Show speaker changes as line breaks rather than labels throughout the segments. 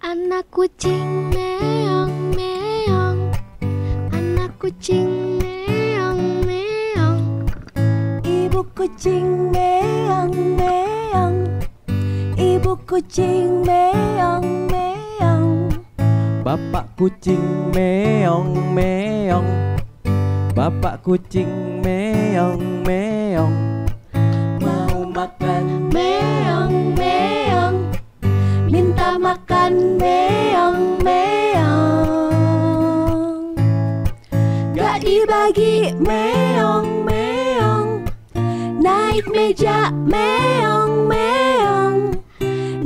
Anak kucing meong meong, anak kucing meong meong.
Ibu kucing meong meong, ibu kucing meong meong.
Bapak kucing meong meong, bapak kucing meong meong. Mau makan
Meong meong, minta makan meong meong. Gak dibagi meong meong, naik meja meong meong.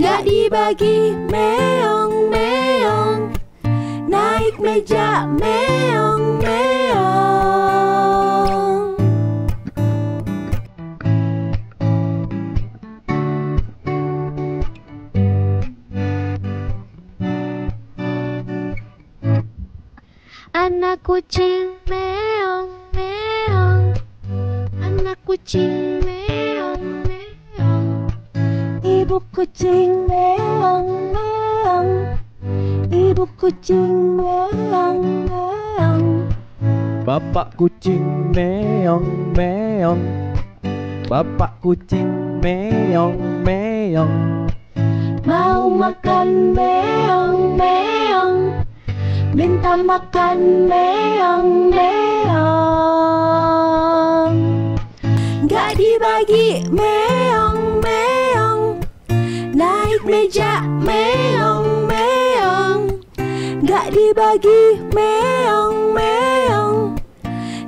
Gak dibagi meong meong, naik meja meong meong.
Anak kucing meong meong, anak kucing meong meong.
Ibu kucing meong meong, ibu kucing meong meong.
bapak kucing meong meong, bapak kucing meong meong.
Mau makan meong meong, minta makan meong meong. Gak dibagi meong meong, naik meja meong meong. Gak dibagi meong meong,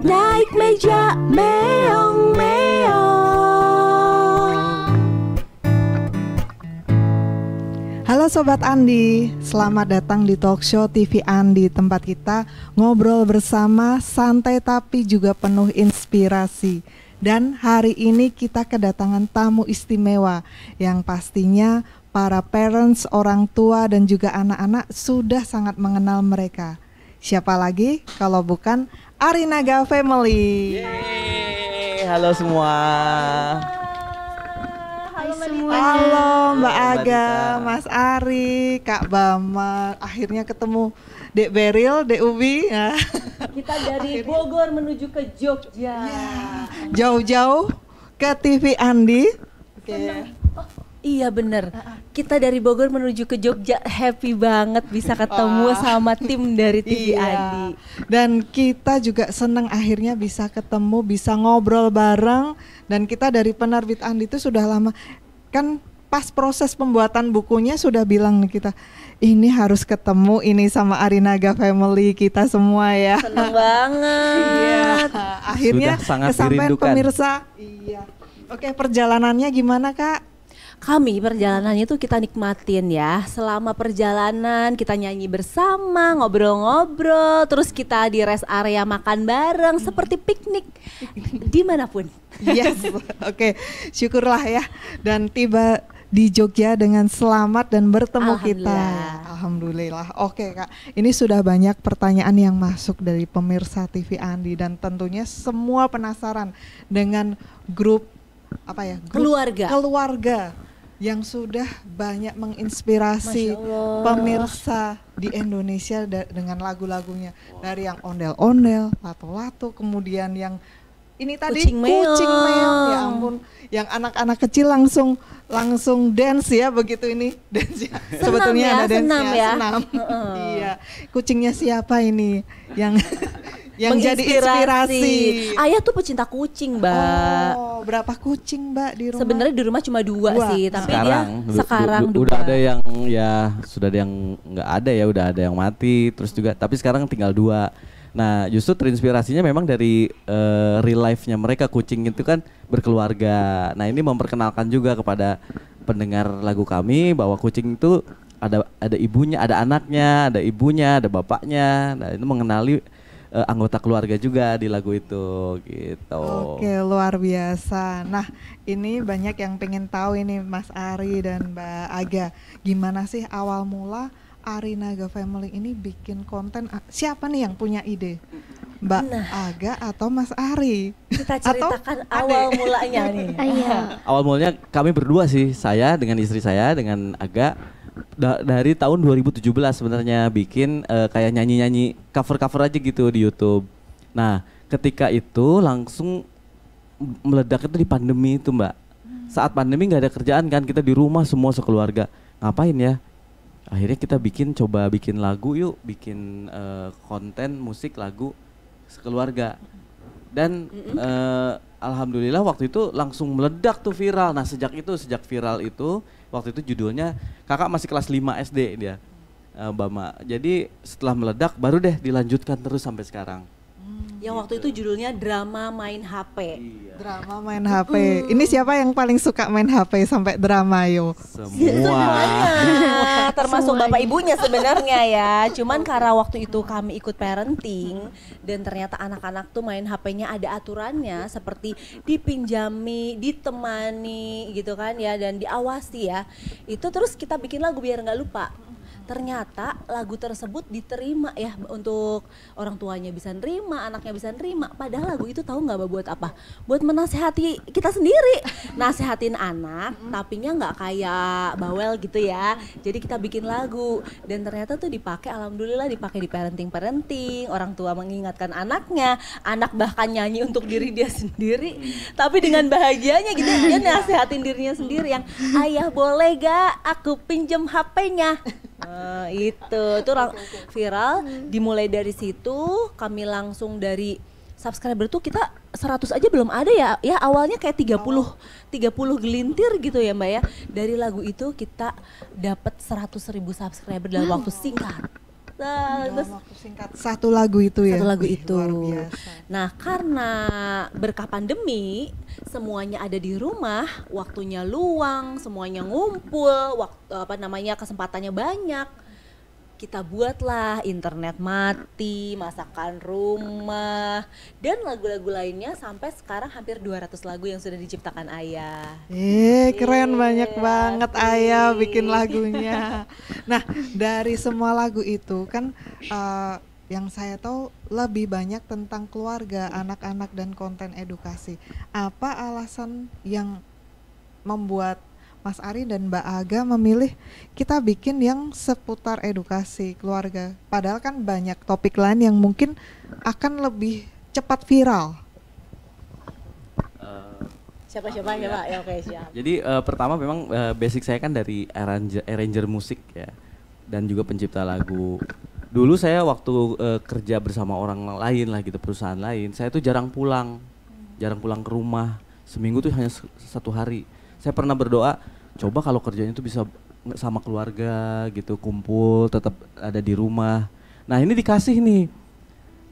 naik meja meong meong.
Halo Sobat Andi, selamat datang di Talkshow TV Andi, tempat kita ngobrol bersama, santai tapi juga penuh inspirasi. Dan hari ini kita kedatangan tamu istimewa yang pastinya para parents, orang tua dan juga anak-anak sudah sangat mengenal mereka. Siapa lagi kalau bukan Arinaga Family.
Yeay, halo semua.
Halo Mbak
Halo, Mbak
Aga,
Dita.
Mas Ari, Kak Bama. Akhirnya ketemu Dek Beril, Dek Ubi. Nah,
Kita dari Bogor menuju ke Jogja.
jauh-jauh ke TV Andi. Oke.
Iya bener, kita dari Bogor menuju ke Jogja, happy banget bisa ketemu
Wah.
sama tim dari TV
Iya.
Andi.
Dan kita juga senang akhirnya bisa ketemu, bisa ngobrol bareng. Dan kita dari penerbit Andi itu sudah lama, kan pas proses pembuatan bukunya sudah bilang nih kita, ini harus ketemu ini sama Arinaga Family kita semua ya.
Seneng banget.
Iya, akhirnya
Sudah sangat
kesampaian
dirindukan.
pemirsa. Iya. Oke, perjalanannya gimana Kak?
Kami perjalanannya tuh kita nikmatin ya. Selama perjalanan kita nyanyi bersama, ngobrol-ngobrol, terus kita di rest area makan bareng seperti piknik dimanapun.
Yes, oke, syukurlah ya. Dan tiba di Jogja dengan selamat dan bertemu kita. Alhamdulillah. Oke Kak, ini sudah banyak pertanyaan yang masuk dari pemirsa TV Andi dan tentunya semua penasaran dengan grup apa ya? Grup keluarga yang sudah banyak menginspirasi
Masya Allah.
pemirsa di Indonesia dengan lagu-lagunya, dari yang ondel-ondel, lato-lato, kemudian yang ini tadi
Kucing meong.
kucing meong, ya ampun, yang anak-anak kecil langsung dance ya, begitu ini dance ya. Sebetulnya
ya,
ada dance
senam ya.
senam.
Heeh.
Iya, kucingnya siapa ini yang yang jadi inspirasi?
Ayah tuh pecinta kucing, Mbak.
Oh, berapa kucing Mbak di rumah?
Sebenarnya di rumah cuma dua
Dua.
sih, tapi
Sekarang,
dia sekarang
udah
dua.
ada yang ya sudah ada yang nggak ada ya, udah ada yang mati, terus juga tapi sekarang tinggal dua. Nah, justru terinspirasinya memang dari real life-nya mereka, kucing itu kan berkeluarga. Nah, ini memperkenalkan juga kepada pendengar lagu kami bahwa kucing itu ada ibunya, ada anaknya, ada ibunya, ada bapaknya. Nah, itu mengenali anggota keluarga juga di lagu itu gitu.
Oke, luar biasa. Nah, ini banyak yang pengen tahu ini Mas Ari dan Mbak Aga. Gimana sih awal mula Arinaga Family ini bikin konten? Siapa nih yang punya ide? Mbak Aga atau Mas Ari?
Kita
Atau
ceritakan
Ade?
awal mulanya nih.
Iya.
Awal mulanya kami berdua sih, saya dengan istri saya dengan Aga dari tahun 2017 sebenarnya bikin kayak nyanyi-nyanyi cover-cover aja gitu di YouTube. Nah, ketika itu langsung meledak itu di pandemi itu, Mbak. Saat pandemi nggak ada kerjaan kan, kita di rumah semua sekeluarga. Ngapain ya? Akhirnya kita coba bikin lagu yuk, bikin konten musik lagu sekeluarga. Dan alhamdulillah waktu itu langsung meledak tuh viral. Nah sejak viral itu, waktu itu judulnya kakak masih kelas 5 SD dia, Bama. Jadi setelah meledak baru deh dilanjutkan terus sampai sekarang.
Yang waktu itu judulnya Drama Main HP.
Drama main HP. Ini siapa yang paling suka main HP sampai drama yo?
Semuanya, termasuk bapak ibunya sebenarnya ya. Cuman karena waktu itu kami ikut parenting dan ternyata anak-anak tuh main HP-nya ada aturannya seperti dipinjami, ditemani gitu kan ya, dan diawasi ya. Itu terus kita bikin lagu biar nggak lupa. Ternyata lagu tersebut diterima ya, untuk orang tuanya bisa nerima, anaknya bisa nerima. Padahal lagu itu tahu nggak buat apa? Buat menasehati kita sendiri, nasehatin anak, tapinya nggak kayak bawel gitu ya. Jadi kita bikin lagu dan ternyata tuh dipakai, alhamdulillah dipakai di parenting. Orang tua mengingatkan anaknya, anak bahkan nyanyi untuk diri dia sendiri. Tapi dengan bahagianya gitu, dia nasehatin dirinya sendiri yang ayah boleh gak aku pinjem HP-nya. Itu viral. Dimulai dari situ kami langsung dari subscriber tuh kita 100 aja belum ada ya. Ya awalnya kayak 30 gelintir gitu ya Mbak ya. Dari lagu itu kita dapat 100.000 subscriber dalam waktu singkat.
Waktu singkat satu lagu itu ya.
Satu lagu itu.
Luar biasa.
Nah, karena berkah pandemi, semuanya ada di rumah, waktunya luang, semuanya ngumpul, kesempatannya banyak. Kita buatlah internet mati, masakan rumah, dan lagu-lagu lainnya sampai sekarang hampir 200 lagu yang sudah diciptakan Ayah.
Keren banyak banget Ayah bikin lagunya. Nah, dari semua lagu itu kan yang saya tahu lebih banyak tentang keluarga, anak-anak dan konten edukasi. Apa alasan yang membuat Mas Ari dan Mbak Aga memilih kita bikin yang seputar edukasi keluarga? Padahal kan banyak topik lain yang mungkin akan lebih cepat viral.
Siapa ya oke siap.
Jadi pertama memang basic saya kan dari arranger musik ya, dan juga pencipta lagu. Dulu saya waktu kerja bersama orang lain lah gitu, perusahaan lain, saya tuh jarang pulang ke rumah. Seminggu tuh hanya 1 hari. Saya pernah berdoa, coba kalau kerjanya tuh bisa sama keluarga gitu, kumpul, tetap ada di rumah. Nah ini dikasih nih.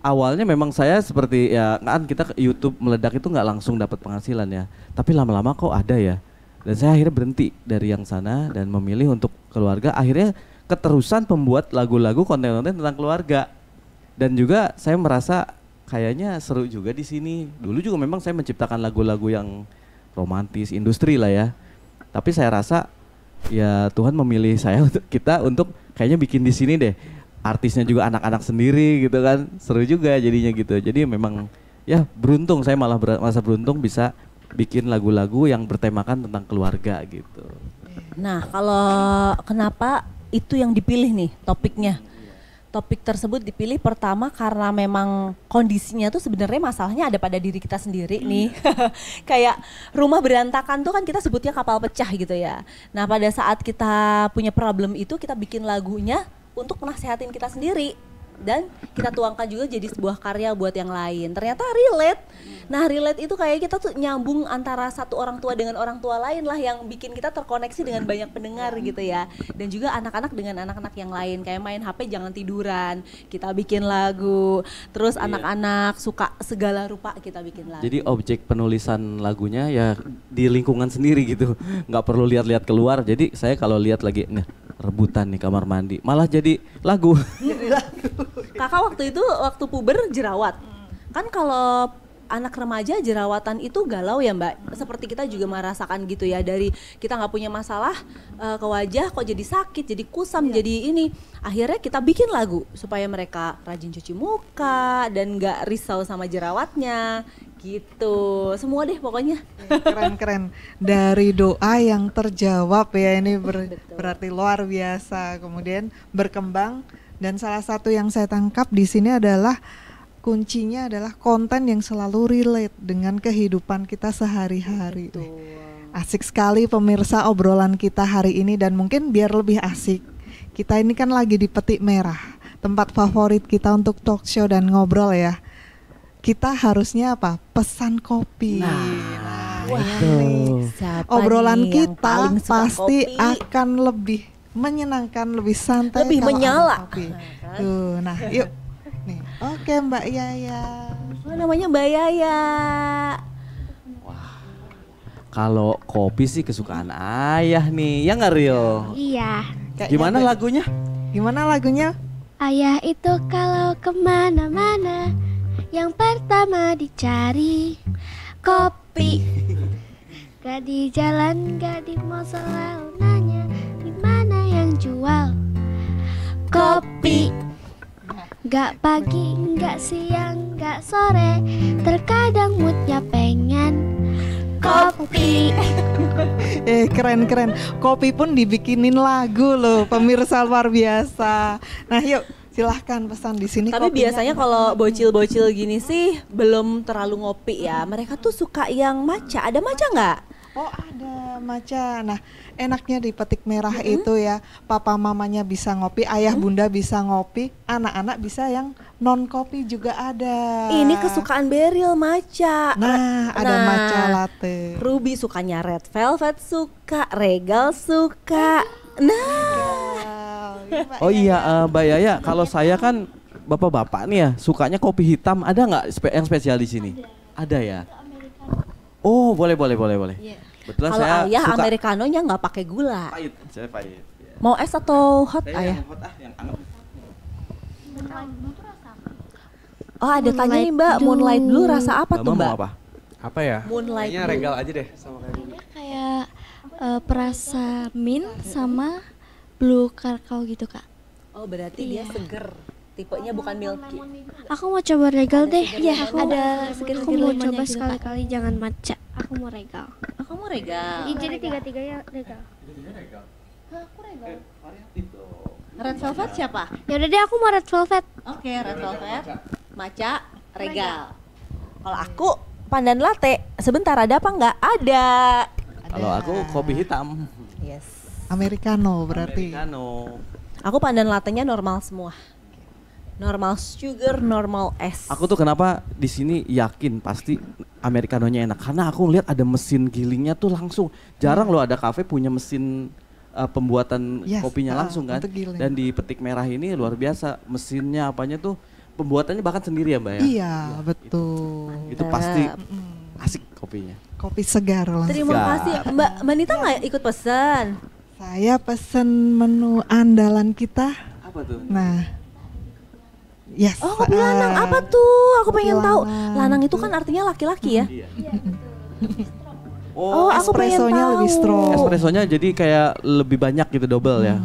Awalnya memang saya seperti ya kan kita ke YouTube meledak itu nggak langsung dapat penghasilan ya. Tapi lama-lama kok ada ya. Dan saya akhirnya berhenti dari yang sana dan memilih untuk keluarga. Akhirnya keterusan pembuat lagu-lagu, konten-konten tentang keluarga. Dan juga saya merasa kayaknya seru juga di sini. Dulu juga memang saya menciptakan lagu-lagu yang romantis, industri lah ya. Tapi saya rasa ya Tuhan memilih saya untuk kayaknya bikin di sini deh. Artisnya juga anak-anak sendiri gitu kan. Seru juga jadinya gitu. Jadi memang ya beruntung, saya malah merasa beruntung bisa bikin lagu-lagu yang bertemakan tentang keluarga gitu.
Nah, kalau kenapa itu yang dipilih nih topiknya? Topik tersebut dipilih pertama karena memang kondisinya tuh sebenarnya masalahnya ada pada diri kita sendiri nih. Kayak rumah berantakan tuh kan kita sebutnya kapal pecah gitu ya. Nah pada saat kita punya problem itu kita bikin lagunya untuk nasehatin kita sendiri. Dan kita tuangkan juga jadi sebuah karya buat yang lain. Ternyata relate. Nah relate itu kayak kita tuh nyambung antara satu orang tua dengan orang tua lain lah, yang bikin kita terkoneksi dengan banyak pendengar gitu ya. Dan juga anak-anak dengan anak-anak yang lain, kayak main HP jangan tiduran, kita bikin lagu. Terus anak-anak suka segala rupa, kita bikin lagu.
Jadi objek penulisan lagunya ya di lingkungan sendiri gitu, nggak perlu lihat-lihat keluar. Jadi saya kalau lihat lagi nih rebutan nih kamar mandi, malah jadi lagu.
Kakak waktu puber jerawat. Kan kalau anak remaja jerawatan itu galau ya Mbak. Seperti kita juga merasakan gitu ya, dari kita nggak punya masalah ke wajah kok jadi sakit, jadi kusam, jadi ini. Akhirnya kita bikin lagu supaya mereka rajin cuci muka dan nggak risau sama jerawatnya Gitu, semua deh pokoknya.
Keren-keren. Dari doa yang terjawab ya, ini berarti luar biasa. Kemudian berkembang, dan salah satu yang saya tangkap di sini adalah kuncinya adalah konten yang selalu relate dengan kehidupan kita sehari-hari. Asik sekali pemirsa obrolan kita hari ini, dan mungkin biar lebih asik, kita ini kan lagi di Petik Merah, tempat favorit kita untuk talk show dan ngobrol ya. Kita harusnya apa? Pesan kopi. Nah, ini
Siapa
obrolan
nih yang
kita
paling suka
pasti
kopi?
akan lebih menyenangkan, lebih santai,
Lebih
kalau
menyala.
ada kopi. Tuh, nah yuk. Nih, oke Mbak Yaya.
Oh, namanya Mbak Yaya.
Kalau kopi sih kesukaan ayah nih, ya nggak Ril?
Iya.
Gimana lagunya?
Gimana lagunya?
Ayah itu kalau kemana-mana yang pertama dicari kopi. Gak di jalan, gak di mall selalu nanya di mana yang jual kopi. Gak pagi, gak siang, gak sore, terkadang moodnya pengen kopi.
Keren-keren. Kopi pun dibikinin lagu loh, pemirsa luar biasa. Nah, yuk silahkan pesan di sini.
Tapi
kopinya.
biasanya kalau bocil-bocil gini sih belum terlalu ngopi ya. Mereka tuh suka yang matcha. Ada matcha nggak?
Oh, ada matcha. Nah, enaknya di Petik Merah itu ya, papa mamanya bisa ngopi, ayah bunda bisa ngopi, anak-anak bisa yang non kopi juga ada.
Ini kesukaan Beril matcha.
Nah, ada matcha latte.
Ruby sukanya red velvet suka, Regal suka. Nah,
Oh iya Mbak Yaya, kalau saya kan bapak-bapak nih ya sukanya kopi hitam, ada nggak yang spesial di sini? Ada ya. Oh boleh. Betulan
kalau
saya
ayah
suka
americanonya nggak pakai gula.
pahit, saya pahit.
Mau es atau hot
Saya
ayah?
yang hot yang anget.
Oh ada tanya nih Mbak,
Moonlight
Moonlight
Blue.
Blue rasa apa tuh
Mbak
Mbak?
mau apa?
Apa ya?
Moonlight
Kayaknya
Blue.
regal aja deh sama kayak gini.
Kayak perasa mint sama blue kakao gitu kak.
Oh berarti dia seger, tipenya bukan milky.
Aku mau coba regal deh.
Iya,
Aku
ada
Aku
seger-seger
mau
lemonnya
coba
gitu, Kak.
sekali-kali jangan matcha. Aku mau regal.
Oh, kamu Regal.
Iya, jadi tiga-tiganya regal.
Red velvet siapa?
Ya udah deh, aku mau red velvet.
Oke, red velvet, matcha, Regal. Kalau aku pandan latte, sebentar ada apa nggak? Ada.
Kalau aku kopi hitam.
Yes.
Americano berarti.
Americano.
Aku pandan latte-nya normal semua. Normal sugar, normal es.
Aku tuh kenapa di sini yakin pasti americanonya enak karena aku lihat ada mesin gilingnya tuh langsung. Jarang loh ada kafe punya mesin pembuatan
Yes,
kopinya langsung kan.
untuk giling.
Dan di Petik Merah ini luar biasa mesinnya apanya tuh pembuatannya bahkan sendiri ya Mbak ya.
Iya, betul.
Itu pasti asik kopinya.
Kopi segar langsung.
Terima
Enggak.
kasih Mbak Manita nggak ikut pesan?
Saya pesen menu andalan kita.
Apa tuh?
Nah, yes.
Oh kopi lanang apa tuh? Aku
kopi
pengen tahu.
lanang.
Lanang itu kan artinya laki-laki ya?
Iya.
Oh, aku pengen
espressonya
tahu.
lebih strong.
Espressonya jadi kayak lebih banyak gitu double ya.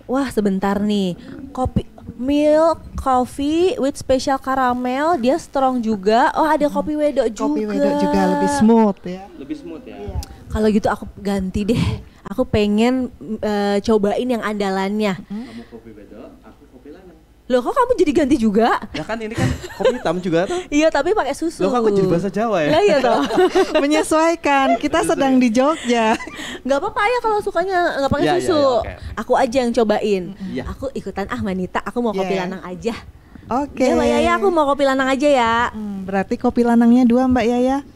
Wah sebentar nih, kopi milk coffee with special caramel, dia strong juga. Oh ada kopi wedok juga.
Kopi wedok juga lebih smooth ya.
Lebih smooth ya.
Kalau gitu aku ganti deh. Aku pengen cobain yang andalannya.
Kamu kopi wedok, aku kopi lanang.
Loh kok kamu jadi ganti juga?
Ya kan ini kan kopi hitam juga tuh.
Iya tapi pakai susu.
Loh kok aku jadi bahasa Jawa ya?
Lah iya toh.
Menyesuaikan. Kita sedang di Jogja.
Nggak apa-apa ya kalau sukanya nggak pakai
Iya, iya,
susu.
iya, oke.
Aku aja yang cobain.
Iya.
Aku ikutan Manita. Aku mau kopi
Iya.
lanang aja.
Oke.
Ya Mbak Yaya aku mau kopi lanang aja ya.
Berarti kopi lanangnya 2 Mbak Yaya.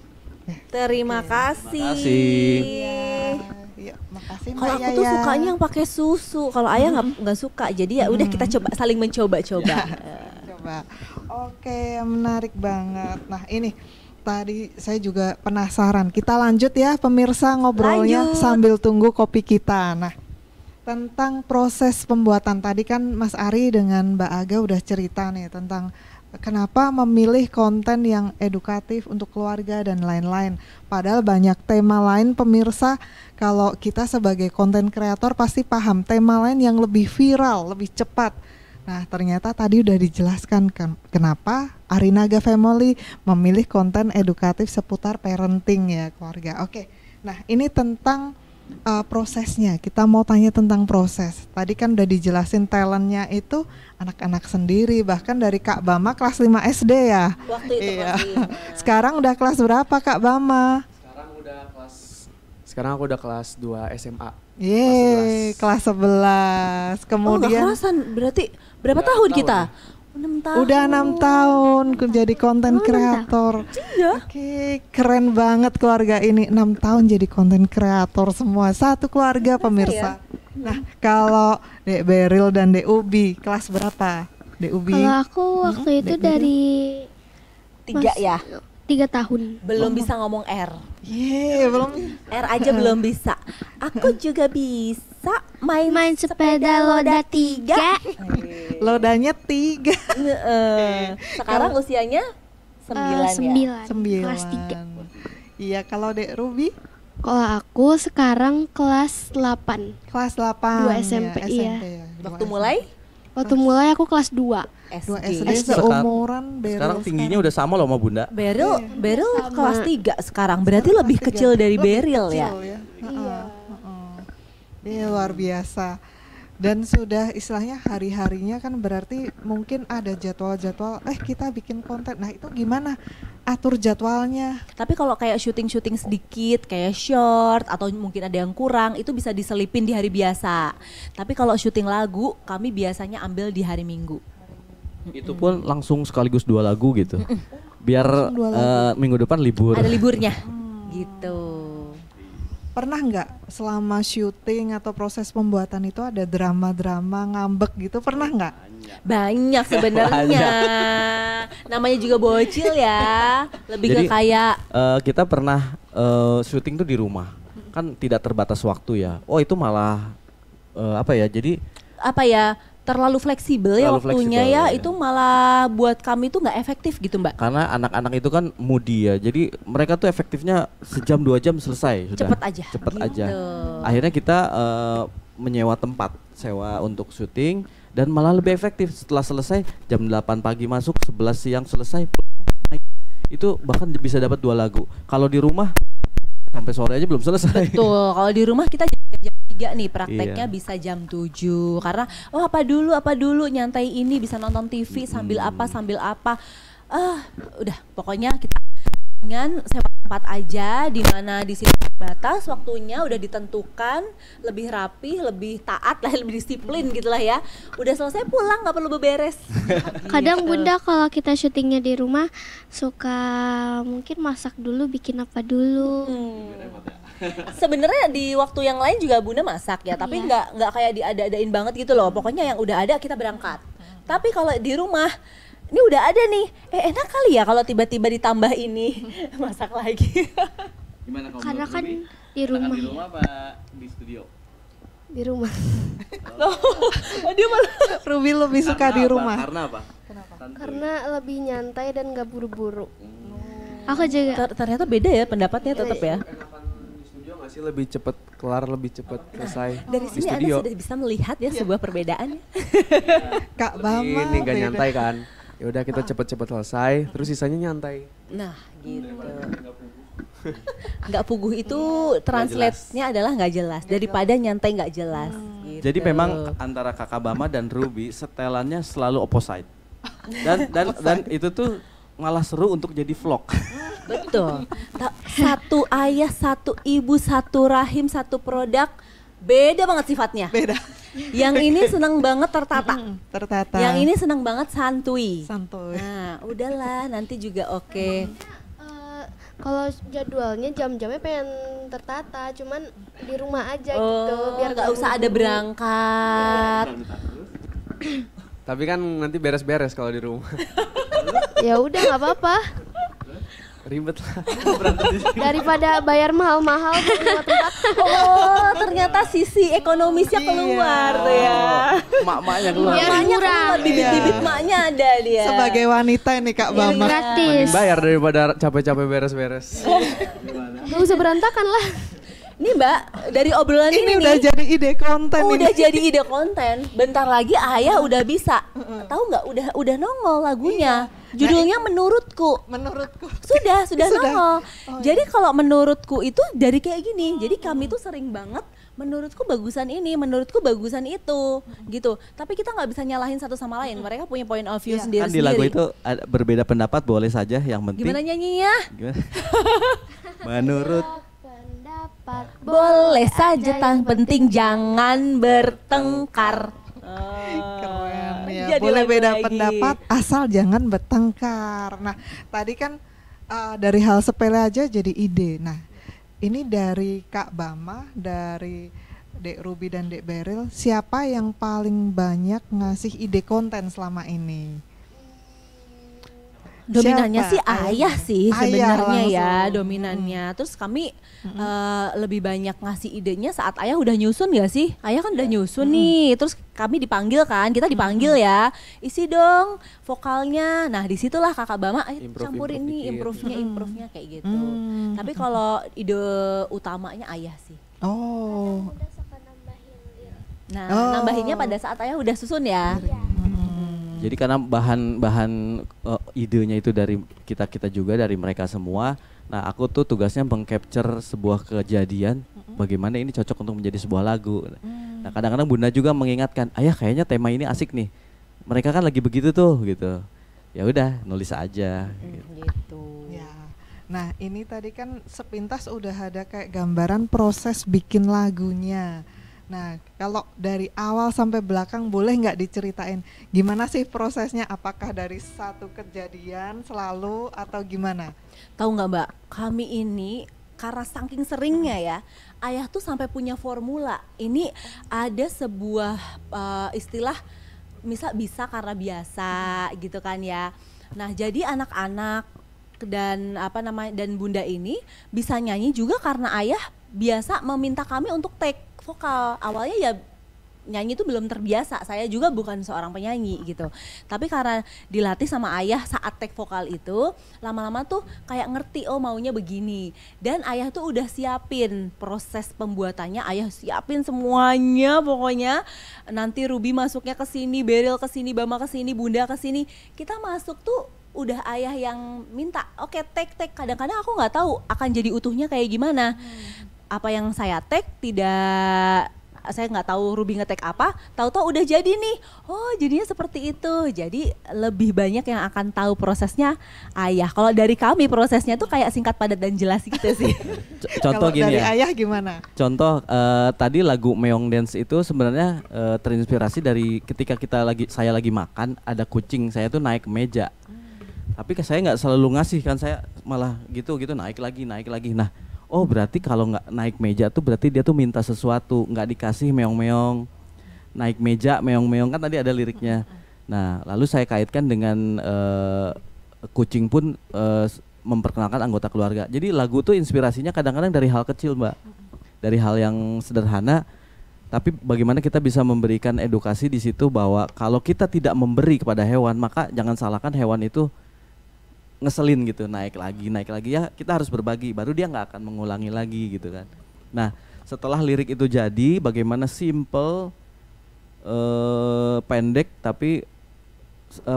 Terima kasih.
kasih.
Iya, makasih Mbak
Kalau aku
Yaya.
tuh sukanya yang pakai susu. Kalau ayah nggak suka. Jadi ya udah kita coba saling mencoba-coba.
Coba. Oke, menarik banget. Nah, ini tadi saya juga penasaran. Kita lanjut ya pemirsa ngobrolnya
Lanjut.
sambil tunggu kopi kita. Nah, tentang proses pembuatan tadi kan Mas Ari dengan Mbak Aga udah cerita nih tentang kenapa memilih konten yang edukatif untuk keluarga dan lain-lain. Padahal banyak tema lain pemirsa, kalau kita sebagai konten kreator pasti paham tema lain yang lebih viral, lebih cepat. Nah, ternyata tadi udah dijelaskan kan kenapa Arinaga Family memilih konten edukatif seputar parenting ya keluarga. Oke. Nah, ini tentang prosesnya. Kita mau tanya tentang proses. Tadi kan udah dijelasin talentnya itu anak-anak sendiri, bahkan dari Kak Bama kelas 5 SD ya.
Waktu itu
Iya.
masih.
Sekarang udah kelas berapa Kak Bama?
Sekarang aku udah kelas 2 SMA.
Yeay, kelas 11.
Oh, nggak
Kemudian
kerasan. Berarti berapa tahun kita? 6 tahun.
udah 6 tahun jadi konten kreator.
Iya.
Oke, keren banget keluarga ini. 6 tahun jadi konten kreator semua. Satu keluarga pemirsa. Nah, kalau Dek Beril dan Dek Ubi, kelas berapa? Dek Ubi?
Kalau aku waktu itu
Dek
dari
3 ya.
3 tahun.
Belum bisa ngomong R.
Yeay, belum.
R aja belum bisa. Aku juga bisa
Main sepeda loda 3.
Lodanya 3.
Sekarang usianya 9 ya.
9. Kelas 3.
Iya, kalau Dek Ruby
Kalau aku sekarang kelas 8.
kelas 8.
2 SMP, iya.
ya.
Waktu mulai
Waktu mulai aku kelas 2.
2
SD.
SD seumuran Beril.
Sekarang tingginya udah sama loh sama Bunda.
Beril kelas 3 sekarang. Berarti lebih kecil dari Beril ya.
Iya, luar biasa. Dan sudah istilahnya hari-harinya kan berarti mungkin ada jadwal-jadwal kita bikin konten. Nah, itu gimana atur jadwalnya?
Tapi kalau kayak syuting-syuting sedikit, kayak short atau mungkin ada yang kurang, itu bisa diselipin di hari biasa. Tapi kalau syuting lagu, kami biasanya ambil di hari Minggu.
Itu pun langsung sekaligus 2 lagu gitu. Biar minggu depan libur.
Ada liburnya, gitu.
Pernah nggak selama syuting atau proses pembuatan itu ada drama-drama ngambek gitu? Pernah nggak?
Banyak sebenarnya. Namanya juga bocil ya. Lebih
Jadi,
ke kayak
kita pernah syuting tuh di rumah. Kan tidak terbatas waktu ya. Oh, itu malah jadi
apa ya? Terlalu fleksibel ya
Terlalu
waktunya
fleksibel,
ya.
ya.
Itu malah buat kami tuh nggak efektif gitu, Mbak.
karena anak-anak itu kan moody ya. Jadi mereka tuh efektifnya sejam 2 jam selesai sudah.
Cepet aja.
Cepet
Gitu.
aja. Akhirnya kita menyewa tempat, sewa untuk syuting dan malah lebih efektif. Setelah selesai jam 8 pagi masuk, 11 siang selesai. Itu bahkan bisa dapat 2 lagu. Kalau di rumah sampai sore aja belum selesai.
Betul. Kalau di rumah kita jam 3 nih prakteknya
Iya.
bisa jam 7 karena apa dulu nyantai ini bisa nonton TV sambil apa udah pokoknya kita dengan sewa tempat aja di mana di sini batas waktunya udah ditentukan, lebih rapi, lebih taat lah, lebih disiplin gitulah ya. Udah selesai pulang nggak perlu beberes.
Kadang
Gitu.
Bunda kalau kita syutingnya di rumah suka mungkin masak dulu, bikin apa dulu.
Sebenarnya di waktu yang lain juga Bunda masak ya, tapi nggak kayak diada-adain banget gitu loh. Pokoknya yang udah ada kita berangkat. Tapi kalau di rumah ini udah ada nih, enak kali ya kalau tiba-tiba ditambah ini masak lagi.
Gimana kalau
Karena
menurut
kan
Ruby?
di rumah.
Di rumah apa di studio?
Di rumah.
Oh, dia malah
Ruby lebih suka di rumah.
Karena apa?
Karena lebih nyantai dan gak buru-buru. Aku juga.
ternyata beda ya pendapatnya tetap ya.
Di studio nggak sih lebih cepet kelar, lebih cepet selesai.
Dari
Di
sini Anda
studio
sudah bisa melihat ya sebuah perbedaan.
Kak Bama
ini nggak
beda.
nyantai kan. Ya udah kita cepet-cepet selesai, terus sisanya nyantai.
Nah, gitu. Nggak puguh itu translate-nya adalah nggak jelas daripada nyantai nggak jelas. Gitu.
Jadi memang antara Kakak Bama dan Ruby setelannya selalu opposite. Dan itu tuh malah seru untuk jadi vlog.
Betul. Satu ayah, satu ibu, satu rahim, satu produk, beda banget sifatnya.
Beda.
Yang ini senang banget tertata.
Tertata.
Yang ini senang banget santuy.
santuy.
Nah, udahlah nanti juga oke.
Kalau jadwalnya jam-jamnya pengen tertata, cuman di rumah aja gitu, biar
nggak usah ada berangkat.
Tapi kan nanti beres-beres kalau di rumah.
Ya udah nggak apa-apa.
Ribet lah.
Daripada bayar mahal-mahal buat nyewa tempat.
Oh, ternyata sisi ekonomisnya keluar tuh ya.
Mak-maknya keluar.
Biar
Maknya
murah.
keluar, bibit-bibit maknya ada dia.
Sebagai wanita ini Kak Bama.
Gratis.
Bayar daripada capek-capek beres-beres.
Gak usah berantakan lah.
Nih Mbak, dari obrolan ini
udah
nih,
jadi ide konten ini.
udah jadi ide konten. Bentar lagi Ayah udah bisa. Tahu nggak? Udah nongol lagunya. Judulnya Menurutku.
Menurutku
Sudah
Sudah.
nongol.
Oh,
Jadi kalau menurutku itu dari kayak gini. Jadi kami tuh sering banget menurutku bagusan ini, menurutku bagusan itu, gitu. Tapi kita nggak bisa nyalahin satu sama lain. Mereka punya point of view
Iya.
sendiri.
Kan di lagu itu ada berbeda pendapat boleh saja, yang penting
Gimana nyanyinya?
gimana? Menurut
Pendapat
Boleh saja, tan penting jangan bertengkar.
keren ya.
Jadi
Boleh
lagu
beda
lagi.
pendapat asal jangan bertengkar. Nah, tadi kan dari hal sepele aja jadi ide. Nah, ini dari Kak Bama, dari Dek Ruby dan Dek Beril, siapa yang paling banyak ngasih ide konten selama ini?
Dominannya
Siapa?
sih ayah sih
Ayah
sebenarnya ya,
langsung.
dominannya. Terus kami lebih banyak ngasih idenya saat ayah udah nyusun gak sih? Ayah kan udah nyusun nih, terus kami dipanggil kan, kita dipanggil ya, isi dong vokalnya. Nah disitulah kakak Bama, ayo
Improve,
campurin
improve
nih,
dikit.
improve-nya kayak gitu. Tapi kalau ide utamanya ayah sih.
Oh,
udah suka nambahin lirik.
Nah
Oh.
nambahinnya pada saat ayah udah susun ya.
Jadi karena bahan idenya itu dari kita juga, dari mereka semua. Nah aku tuh tugasnya mengcapture sebuah kejadian, bagaimana ini cocok untuk menjadi sebuah lagu. Nah kadang-kadang Bunda juga mengingatkan, ayah kayaknya tema ini asik nih. Mereka kan lagi begitu tuh gitu. Ya udah nulis aja. Gitu.
Gitu.
ya. Nah, ini tadi kan sepintas udah ada kayak gambaran proses bikin lagunya. Nah, kalau dari awal sampai belakang boleh nggak diceritain gimana sih prosesnya? Apakah dari satu kejadian selalu atau gimana?
Tahu nggak Mbak, kami ini karena saking seringnya ya, ayah tuh sampai punya formula. Ini ada sebuah istilah, misal bisa karena biasa gitu kan ya. Nah jadi anak-anak dan dan bunda ini bisa nyanyi juga karena ayah biasa meminta kami untuk take vokal. Awalnya ya nyanyi itu belum terbiasa, saya juga bukan seorang penyanyi gitu. Tapi karena dilatih sama ayah saat take vokal itu, lama-lama tuh kayak ngerti, oh maunya begini. Dan ayah tuh udah siapin proses pembuatannya, ayah siapin semuanya pokoknya. Nanti Ruby masuknya ke sini, Beril ke sini, Bama ke sini, Bunda ke sini. Kita masuk tuh udah ayah yang minta, oke take. Kadang-kadang aku nggak tahu akan jadi utuhnya kayak gimana. Apa yang saya tag saya nggak tahu Ruby ngetek apa, tahu-tahu udah jadi nih. Oh jadinya seperti itu. Jadi lebih banyak yang akan tahu prosesnya ayah. Kalau dari kami prosesnya tuh kayak singkat, padat dan jelas gitu sih.
Contoh
Kalau
gini
dari
ya.
ayah gimana?
Contoh tadi lagu Meong Dance itu sebenarnya terinspirasi dari ketika saya lagi makan, ada kucing saya tuh naik ke meja. Tapi saya nggak selalu ngasih kan, saya malah gitu naik lagi. Nah, oh berarti kalau nggak naik meja tuh berarti dia tuh minta sesuatu, nggak dikasih meong-meong. Naik meja meong-meong kan tadi ada liriknya. Nah lalu saya kaitkan dengan kucing pun memperkenalkan anggota keluarga. Jadi lagu tuh inspirasinya kadang-kadang dari hal kecil Mbak, dari hal yang sederhana. Tapi bagaimana kita bisa memberikan edukasi di situ bahwa kalau kita tidak memberi kepada hewan, maka jangan salahkan hewan itu ngeselin gitu, naik lagi ya, kita harus berbagi, baru dia nggak akan mengulangi lagi gitu kan. Nah setelah lirik itu jadi, bagaimana simple, pendek tapi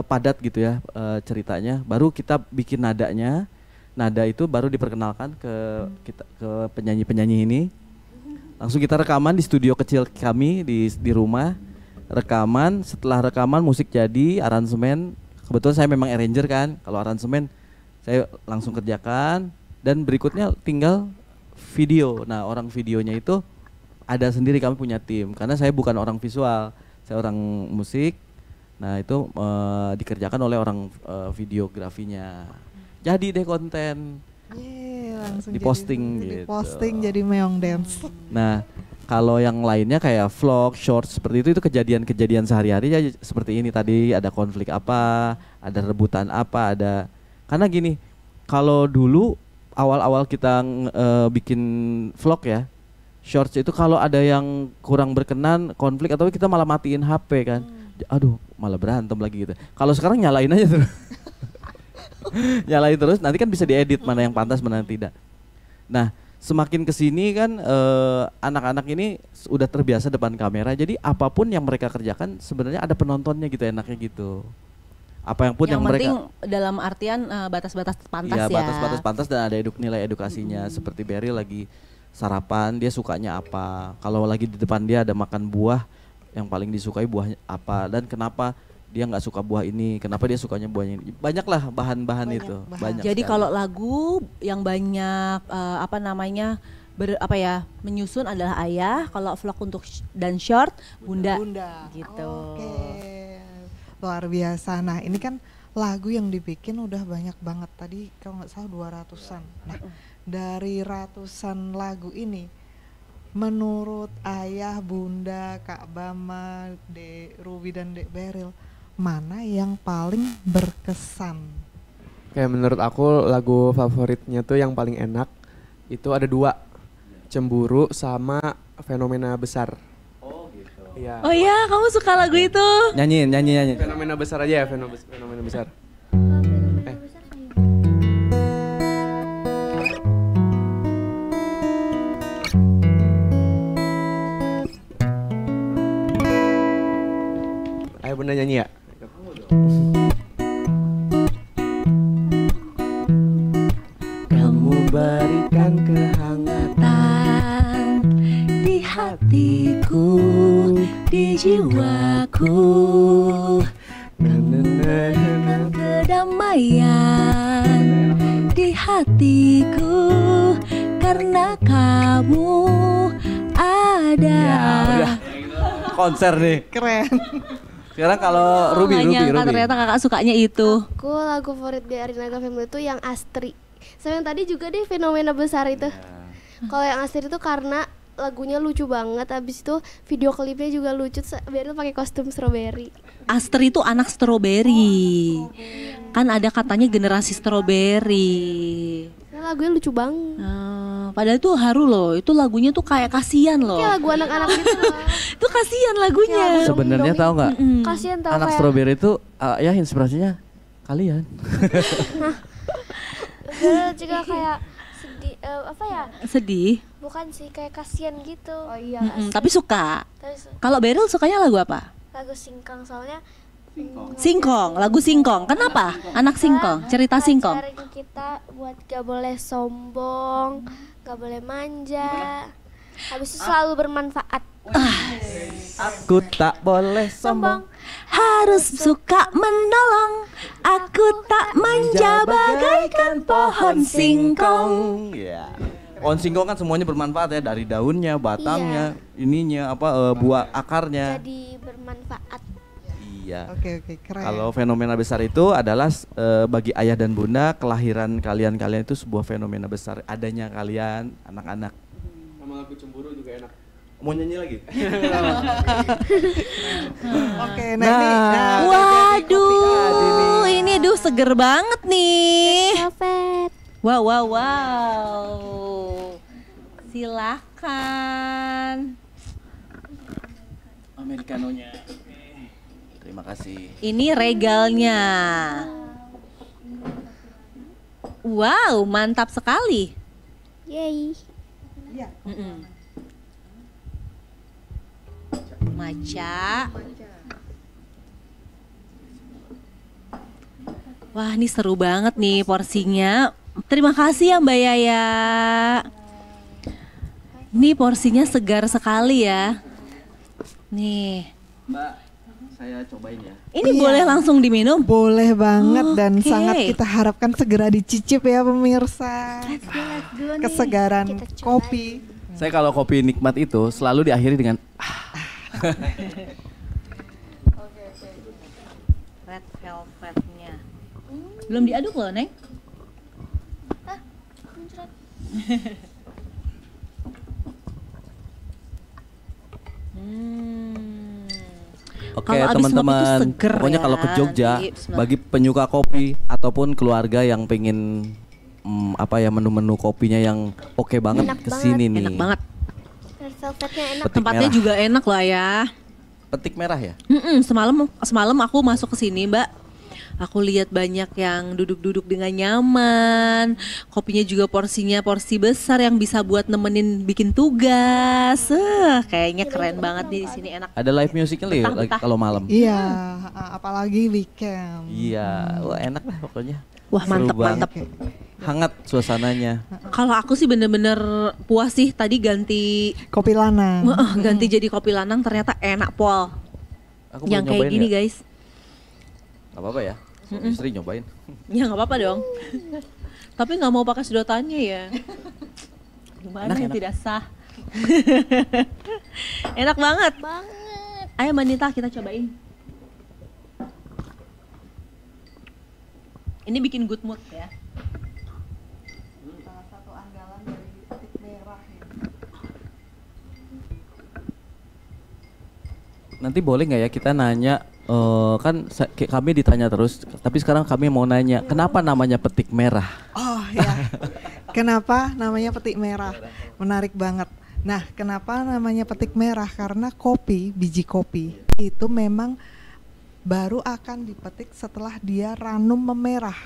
padat gitu ya ceritanya, baru kita bikin nadanya. Nada itu baru diperkenalkan ke penyanyi-penyanyi ini. Langsung kita rekaman di studio kecil kami di rumah, rekaman. Setelah rekaman musik jadi, aransemen. Kebetulan saya memang arranger kan, kalau aransemen saya langsung kerjakan, dan berikutnya tinggal video. Nah orang videonya itu ada sendiri, kami punya tim, karena saya bukan orang visual, saya orang musik. Nah itu dikerjakan oleh orang videografinya. Jadi deh konten,
Langsung
diposting
jadi
gitu.
posting jadi Meong Dance.
Nah kalau yang lainnya kayak vlog, short seperti itu kejadian-kejadian sehari-hari ya, seperti ini tadi, ada konflik apa, ada rebutan apa, ada. Karena gini, kalau dulu awal-awal kita bikin vlog ya, shorts itu kalau ada yang kurang berkenan, konflik atau kita malah matiin HP kan. Aduh, malah berantem lagi gitu. Kalau sekarang nyalain aja terus. Nyalain terus, nanti kan bisa diedit mana yang pantas mana yang tidak. Nah, semakin kesini kan anak-anak ini udah terbiasa depan kamera, jadi apapun yang mereka kerjakan sebenarnya ada penontonnya gitu, enaknya gitu. Apa yang pun yang
penting
mereka
dalam artian batas-batas pantas ya.
batas-batas pantas dan ada nilai edukasinya. Seperti Berry lagi sarapan, dia sukanya apa. Kalau lagi di depan dia ada makan buah, yang paling disukai buahnya apa dan kenapa dia nggak suka buah ini, kenapa dia sukanya buahnya ini. Banyaklah bahan-bahan itu. Banyak
Jadi
sekali.
kalau lagu yang banyak menyusun adalah ayah, kalau vlog untuk dan short bunda. Gitu.
Oke. Luar biasa. Nah, ini kan lagu yang dibikin udah banyak banget. Tadi kalau nggak salah 200-an. Nah, dari ratusan lagu ini menurut ayah, bunda, Kak Bama, Dek Ruby dan Dek Beril, mana yang paling berkesan?
Kayak menurut aku lagu favoritnya tuh yang paling enak itu ada 2, Cemburu sama Fenomena Besar.
Oh gitu.
Iya.
Oh iya, kamu suka lagu itu?
Nyanyi.
Fenomena Besar aja ya, Fenomena Besar. Ayo Bunda nyanyi ya. Kamu berikan kehangatan
Di hatiku, di jiwaku, kedamaian di hatiku karena kamu ada.
Konser nih.
Keren.
Sekarang kalau Ruby.
Ternyata kakak sukanya itu.
Aku lagu favorit di Arinaga Family itu yang Astri. Sama yang tadi juga deh Fenomena Besar itu. Kalau yang Astri itu karena lagunya lucu banget, habis itu video klipnya juga lucu. Beril pakai kostum strawberry.
Astri itu anak strawberry. Kan ada katanya generasi strawberry.
Nah, lagunya lucu banget.
Padahal itu haru loh. Itu lagunya tuh kayak kasihan loh.
Kayak lagu anak-anak gitu loh.
Itu kasihan lagunya.
Sebenarnya tahu nggak?
Kasihan tau
Anak
kayak
strawberry itu ya inspirasinya kalian.
juga kayak sedih,
Sedih.
bukan sih, kayak kasihan gitu. Oh iya.
Tapi suka. Kalau Beril sukanya lagu apa?
Lagu Singkong soalnya
Singkong, lagu Singkong. Kenapa? Anak Singkong, cerita Singkong.
ngajarin kita buat gak boleh sombong, gak boleh manja. Habis itu selalu bermanfaat.
Aku tak boleh sombong.
Harus suka menolong. Aku tak manja bagaikan pohon singkong.
Ya. Pohon singkong kan semuanya bermanfaat ya, dari daunnya, batangnya, ininya buah akarnya.
Jadi bermanfaat.
Iya.
Oke, keren.
Kalau fenomena besar itu adalah bagi ayah dan bunda, kelahiran kalian itu sebuah fenomena besar. Adanya kalian, anak-anak.
Sama lagu Cemburu juga enak.
Mau nyanyi lagi?
Oke, nah,
Waduh, ini seger banget nih.
Velvet.
Wow. Silakan.
Americanonya. Terima kasih.
Ini regalnya. Wow, mantap sekali.
Yeay.
Maca. Wah, ini seru banget nih porsinya. Terima kasih ya Mbak Yaya. Ini porsinya segar sekali ya. Nih.
Mbak, saya cobain ya.
Ini boleh langsung diminum?
boleh banget dan
Oke.
sangat kita harapkan segera dicicip ya pemirsa. Kesegaran
Kita coba.
kopi.
Saya kalau kopi nikmat itu selalu diakhiri dengan
Red velvetnya. Belum diaduk loh, Neng.
Oke
Kalau abis ngopi tuh
teman-teman,
seger
pokoknya
ya.
kalau ke Jogja,
Jadi, bismillah.
bagi penyuka kopi ataupun keluarga yang pengen menu-menu kopinya yang oke banget
Enak
kesini nih.
Enak banget.
Red velvetnya enak.
Petik
Tempatnya
merah.
juga enak lah ya.
Petik merah ya?
Semalam aku masuk ke sini, Mbak. Aku lihat banyak yang duduk-duduk dengan nyaman. Kopinya juga porsinya porsi besar yang bisa buat nemenin bikin tugas. Kayaknya keren banget nih di sini, enak.
Ada live musicnya ya kalau malam.
Iya, apalagi weekend.
Iya, wah enak lah pokoknya.
Wah,
Seru
mantep
banget.
mantep.
Hangat suasananya.
Kalau aku sih bener-bener puas sih, tadi ganti
Kopi Lanang.
ganti jadi kopi lanang ternyata enak pol.
Aku
Yang
belum
kayak
nyobain
gini
ya.
guys.
Gak apa-apa ya. Suami istri nyobain.
Ya nggak apa-apa dong. Tapi nggak mau pakai sedotannya ya. Gimana
Enak,
yang
enak.
tidak sah? Enak banget. Ayo Manita kita cobain. Ini bikin good mood ya.
Salah satu andalan dari Petik Merah ini.
Nanti boleh nggak ya kita nanya, kan kami ditanya terus, tapi sekarang kami mau nanya, kenapa namanya Petik Merah?
Oh ya, kenapa namanya Petik Merah? Menarik banget. Nah, kenapa namanya Petik Merah? Karena kopi, biji kopi itu memang baru akan dipetik setelah dia ranum memerah,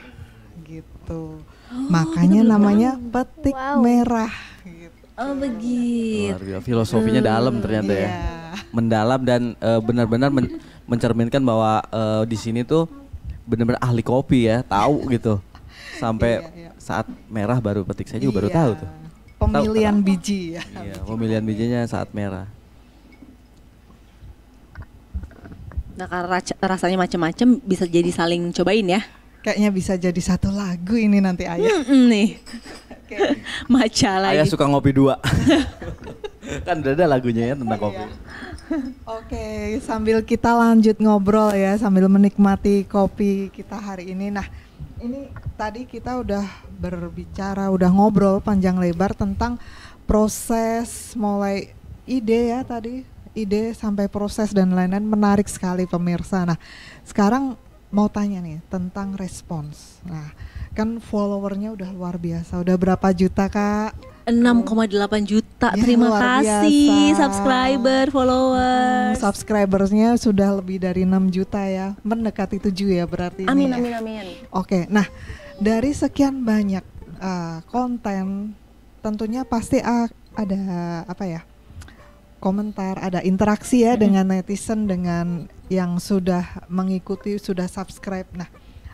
gitu. Makanya namanya Petik Merah. Gitu.
Oh begitu.
Luar biasa, filosofinya dalam ternyata ya,
Iya.
mendalam dan benar-benar mencerminkan bahwa di sini tuh benar-benar ahli kopi ya, tahu gitu. Sampai
Iya.
saat merah baru petik, saya juga baru
Iya.
tahu tuh.
Pemilihan biji ya.
Iya, pemilihan bijinya saat merah.
Nah karena rasanya macam-macam bisa jadi saling cobain ya.
Kayaknya bisa jadi satu lagu ini nanti Ayah.
Nih. Maca lagi.
Ayah suka ngopi dua. Kan udah ada lagunya ya tentang kopi.
Oke, sambil kita lanjut ngobrol ya, sambil menikmati kopi kita hari ini. Nah, ini tadi kita udah berbicara, udah ngobrol panjang lebar tentang proses mulai ide ya tadi, ide sampai proses dan lain-lain, menarik sekali pemirsa. Nah, sekarang mau tanya nih tentang respons. Nah, kan followernya udah luar biasa, udah berapa juta Kak?
6,8 juta.
Ya,
Terima
luar
kasih
biasa.
subscriber, followers.
Subscribersnya sudah lebih dari 6 juta ya, mendekati 7 ya berarti.
Amin
ini ya.
amin amin.
Oke, nah dari sekian banyak konten, tentunya pasti ada apa ya, komentar, ada interaksi ya dengan netizen, dengan yang sudah mengikuti, sudah subscribe. Nah,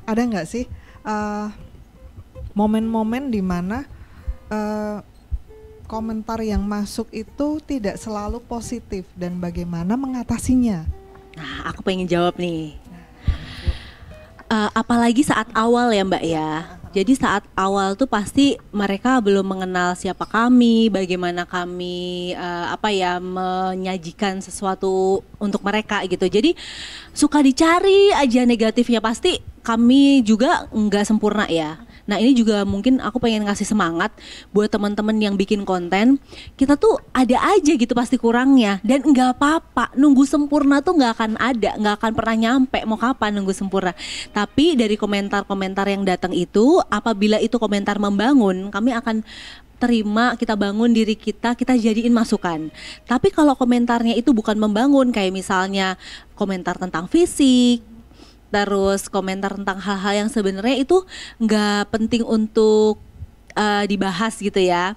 ada nggak sih momen-momen di mana komentar yang masuk itu tidak selalu positif dan bagaimana mengatasinya?
Nah, aku pengen jawab nih. Apalagi saat awal ya Mbak ya. Jadi saat awal tuh pasti mereka belum mengenal siapa kami, bagaimana kami menyajikan sesuatu untuk mereka gitu. Jadi suka dicari aja negatifnya, pasti kami juga nggak sempurna ya. Nah ini juga mungkin aku pengen ngasih semangat buat teman-teman yang bikin konten. Kita tuh ada aja gitu pasti kurangnya, dan nggak apa-apa. Nunggu sempurna tuh nggak akan ada, nggak akan pernah nyampe. Mau kapan nunggu sempurna? Tapi dari komentar-komentar yang datang itu, apabila itu komentar membangun, kami akan terima, kita bangun diri kita jadiin masukan. Tapi kalau komentarnya itu bukan membangun, kayak misalnya komentar tentang fisik, terus komentar tentang hal-hal yang sebenarnya itu nggak penting untuk dibahas gitu ya,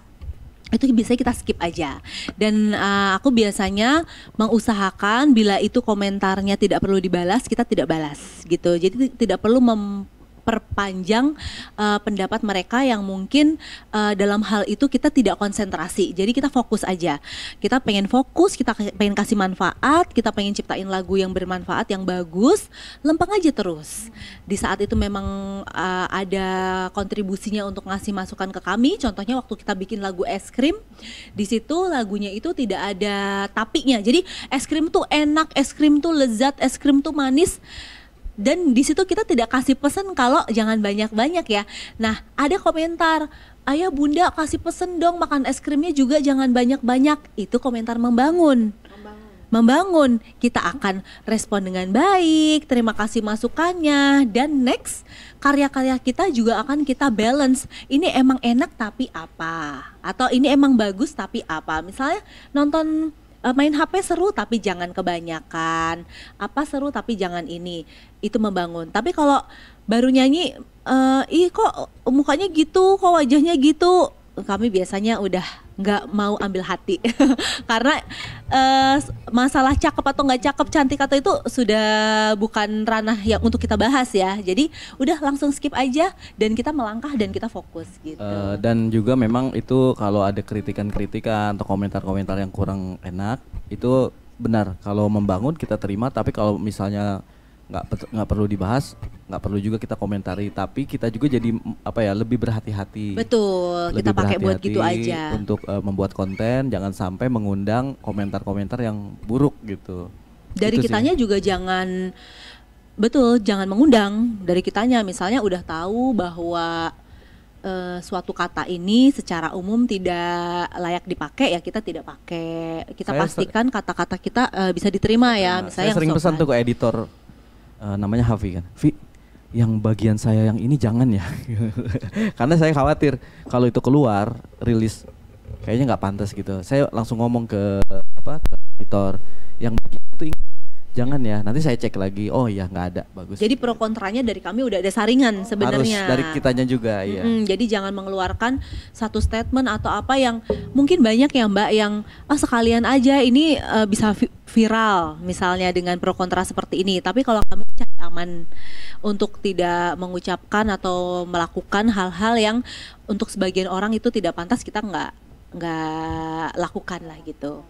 itu biasanya kita skip aja. Dan aku biasanya mengusahakan bila itu komentarnya tidak perlu dibalas, kita tidak balas gitu. Jadi tidak perlu memperpanjang pendapat mereka yang mungkin dalam hal itu kita tidak konsentrasi. Jadi kita fokus aja. Kita pengen fokus, kita pengen kasih manfaat, kita pengen ciptain lagu yang bermanfaat, yang bagus, lempeng aja terus. Di saat itu memang ada kontribusinya untuk ngasih masukan ke kami. Contohnya waktu kita bikin lagu es krim, di situ lagunya itu tidak ada tapinya. Jadi es krim tuh enak, es krim tuh lezat, es krim tuh manis. Dan di situ kita tidak kasih pesan kalau jangan banyak-banyak ya. Nah, ada komentar, "Ayah Bunda kasih pesen dong makan es krimnya juga jangan banyak-banyak." Itu komentar membangun. Membangun. Kita akan respon dengan baik, terima kasih masukannya, dan next karya-karya kita juga akan kita balance. Ini emang enak tapi apa? Atau ini emang bagus tapi apa? Misalnya nonton main HP seru tapi jangan kebanyakan. Apa seru tapi jangan ini. Itu membangun. Tapi kalau baru nyanyi, ih kok mukanya gitu, kok wajahnya gitu, kami biasanya udah nggak mau ambil hati. Karena masalah cakep atau nggak cakep, cantik atau itu sudah bukan ranah yang untuk kita bahas ya. Jadi udah langsung skip aja dan kita melangkah dan kita fokus gitu.
Dan juga memang itu kalau ada kritikan-kritikan atau komentar-komentar yang kurang enak, itu benar, kalau membangun kita terima, tapi kalau misalnya nggak perlu dibahas, nggak perlu juga kita komentari, tapi kita juga jadi lebih berhati-hati.
Betul,
lebih
kita pakai buat gitu aja
untuk membuat konten, jangan sampai mengundang komentar-komentar yang buruk gitu.
Dari
itu
kitanya
sih.
juga jangan, betul, jangan mengundang. Dari kitanya misalnya udah tahu bahwa suatu kata ini secara umum tidak layak dipakai, ya kita tidak pakai. Kita pastikan kata-kata kita bisa diterima ya. Misalnya
saya sering pesan tuh ke editor, namanya Hafi kan, Vi, yang bagian saya yang ini jangan ya. Karena saya khawatir kalau itu keluar rilis kayaknya nggak pantas gitu. Saya langsung ngomong ke editor, yang bagian itu jangan ya, nanti saya cek lagi, oh iya nggak ada, bagus.
Jadi pro kontranya dari kami udah ada saringan sebenarnya.
Harus dari kitanya juga, iya.
Jadi jangan mengeluarkan satu statement atau apa yang mungkin banyak ya Mbak yang sekalian aja ini bisa viral misalnya dengan pro kontra seperti ini. Tapi kalau kami cari aman untuk tidak mengucapkan atau melakukan hal-hal yang untuk sebagian orang itu tidak pantas, kita nggak lakukan lah gitu.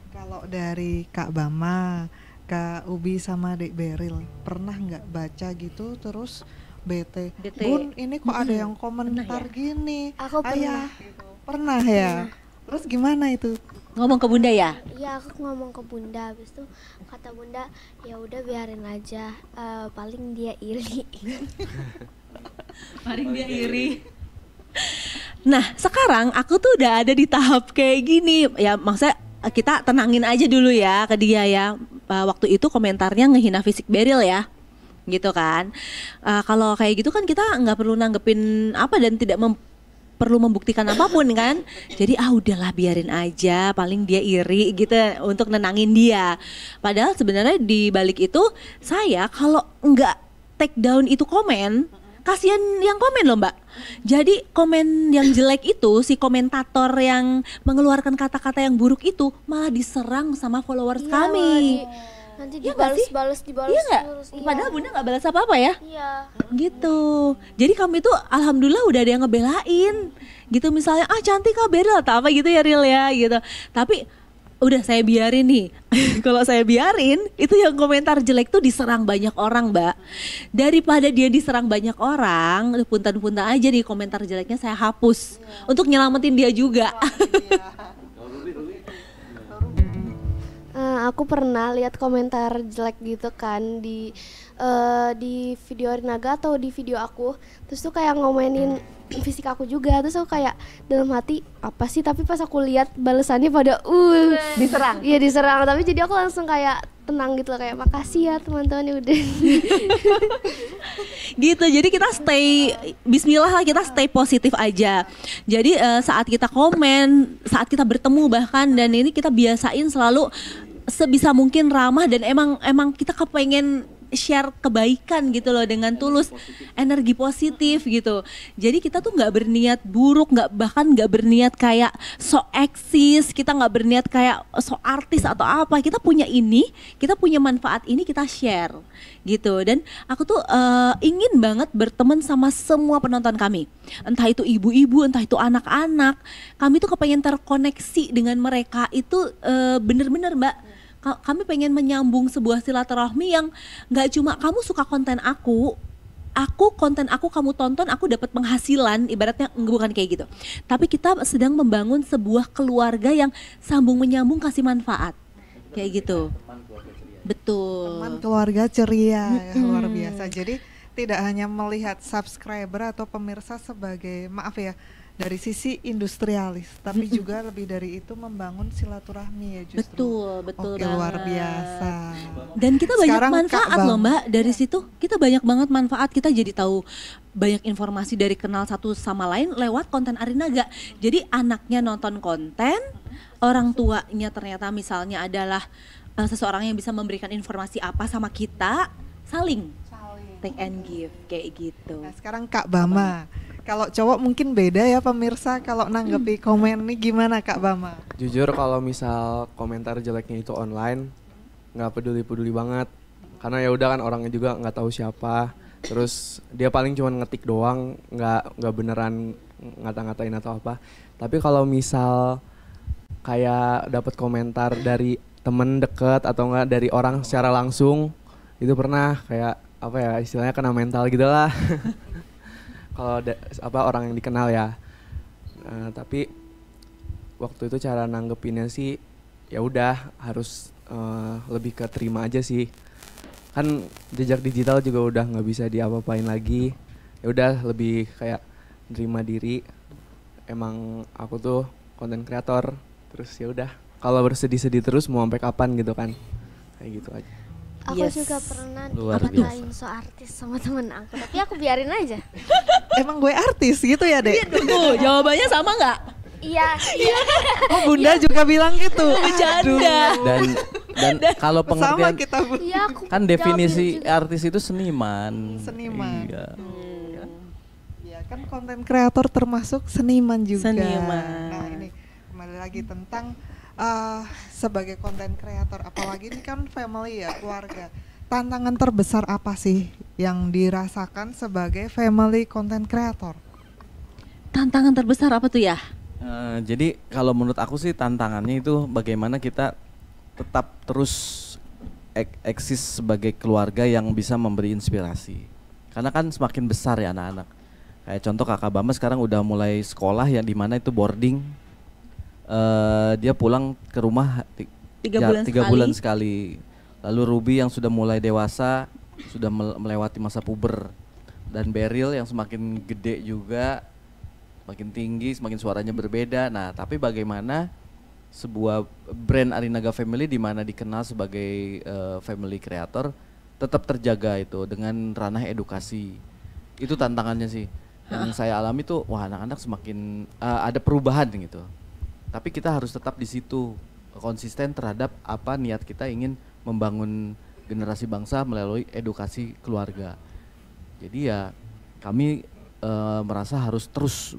Kalau dari Kak Bama, Kak Ubi sama Dek Beril, pernah nggak baca gitu terus bete? Bun, ini kok ada yang komentar gini?
Aku pernah.
Pernah ya? Terus gimana itu?
Ngomong ke Bunda ya?
Iya, aku ngomong ke Bunda, habis itu kata Bunda, ya udah biarin aja, paling dia iri.
Paling dia iri. Nah, sekarang aku tuh udah ada di tahap kayak gini. Ya maksudnya kita tenangin aja dulu ya ke dia ya. Waktu itu komentarnya ngehina fisik Beril ya, gitu kan. Kalau kayak gitu kan kita nggak perlu nanggepin apa dan tidak perlu membuktikan apapun kan. Jadi udahlah biarin aja, paling dia iri gitu, untuk nenangin dia. Padahal sebenarnya di balik itu saya kalau nggak take down itu komen, kasihan yang komen loh Mbak. Jadi komen yang jelek itu, si komentator yang mengeluarkan kata-kata yang buruk itu malah diserang sama followers kami.
Nanti
Iya nggak sih?
dibalas
Iya nggak?
terus. Iya.
Padahal Bunda nggak balas apa-apa ya.
Iya.
Gitu. Jadi kami tuh alhamdulillah udah ada yang ngebelain. Gitu misalnya, cantik kah Beril atau apa gitu ya Ril ya gitu. Tapi udah saya biarin nih. Kalau saya biarin, itu yang komentar jelek tuh diserang banyak orang Mbak. Daripada dia diserang banyak orang, punten-punten aja nih komentar jeleknya saya hapus. Untuk nyelamatin dia juga.
Aku pernah lihat komentar jelek gitu kan di video Arinaga atau di video aku, terus tuh kayak ngomenin fisik aku juga, terus aku kayak dalam hati apa sih, tapi pas aku lihat balasannya pada
Diserang.
Iya diserang, tapi jadi aku langsung kayak tenang gitu loh, kayak makasih ya teman-teman ya udah.
Gitu, jadi kita stay, bismillah lah, kita stay positif aja. Jadi saat kita komen, saat kita bertemu bahkan, dan ini kita biasain selalu sebisa mungkin ramah, dan emang kita kepengen share kebaikan gitu loh dengan tulus, energi positif gitu. Jadi kita tuh nggak berniat buruk, bahkan nggak berniat kayak so eksis, kita nggak berniat kayak so artis atau apa. Kita punya ini, kita punya manfaat ini, kita share gitu. Dan aku tuh ingin banget berteman sama semua penonton kami, entah itu ibu-ibu, entah itu anak-anak. Kami tuh kepengen terkoneksi dengan mereka itu, bener-bener Mbak. Kami pengen menyambung sebuah silaturahmi yang nggak cuma kamu suka konten aku konten aku kamu tonton, aku dapat penghasilan, ibaratnya bukan kayak gitu. Tapi kita sedang membangun sebuah keluarga yang sambung menyambung, kasih manfaat kayak gitu. Betul.
Teman keluarga ceria, luar biasa. Jadi tidak hanya melihat subscriber atau pemirsa sebagai, maaf ya, dari sisi industrialis, tapi juga lebih dari itu membangun silaturahmi ya justru.
Betul
Oke, luar biasa.
Dan kita
Sekarang
banyak manfaat loh Mbak dari situ. Kita banyak banget manfaat, kita jadi tahu banyak informasi dari kenal satu sama lain lewat konten Arinaga. Jadi anaknya nonton konten, orang tuanya ternyata misalnya adalah seseorang yang bisa memberikan informasi apa sama kita, saling take and give kayak gitu.
Nah, sekarang Kak Bama. Kalau cowok mungkin beda ya pemirsa, kalau nanggepi komen nih gimana Kak Bama?
Jujur kalau misal komentar jeleknya itu online, nggak peduli banget. Karena ya udah kan orangnya juga nggak tahu siapa. Terus dia paling cuma ngetik doang, nggak beneran ngata-ngatain atau apa. Tapi kalau misal kayak dapat komentar dari temen deket atau enggak dari orang secara langsung, itu pernah kayak apa ya istilahnya kena mental gitu lah. Kalau orang yang dikenal ya. Tapi waktu itu cara nanggepinnya sih ya udah harus lebih ke terima aja sih. Kan jejak digital juga udah nggak bisa diapa-apain lagi. Ya udah lebih kayak nerima diri. Emang aku tuh konten kreator. Terus ya udah. Kalau bersedih-sedih terus mau sampai kapan gitu kan? Kayak gitu aja.
Aku juga pernah
Luar
dikatain so artis sama temen aku, tapi aku biarin aja.
Emang gue artis gitu ya, Dek?
Tunggu, jawabannya sama nggak?
Iya.
Oh, Bunda juga bilang gitu.
Bercanda.
Dan kalau
Sama
pengertian
kita, Bu.
Iya, aku
kan
jawabin
definisi
juga.
artis itu seniman.
Seniman.
Iya.
Ya kan konten kreator termasuk seniman juga.
Seniman.
Nah ini kembali lagi tentang sebagai konten kreator, apalagi ini kan family ya, keluarga. Tantangan terbesar apa sih yang dirasakan sebagai family konten kreator?
Tantangan terbesar apa tuh ya?
Jadi kalau menurut aku sih tantangannya itu bagaimana kita tetap terus eksis sebagai keluarga yang bisa memberi inspirasi. Karena kan semakin besar ya anak-anak. Kayak contoh Kakak Bama sekarang udah mulai sekolah yang dimana itu boarding. Dia pulang ke rumah
3
bulan sekali. Lalu Ruby yang sudah mulai dewasa, sudah melewati masa puber. Dan Beryl yang semakin gede juga, semakin tinggi, semakin suaranya berbeda. Nah, tapi bagaimana sebuah brand Arinaga Family di mana dikenal sebagai family creator tetap terjaga itu dengan ranah edukasi. Itu tantangannya sih. Yang saya alami tuh, wah anak-anak semakin ada perubahan gitu. Tapi kita harus tetap di situ konsisten terhadap apa niat kita ingin membangun generasi bangsa melalui edukasi keluarga. Jadi ya kami merasa harus terus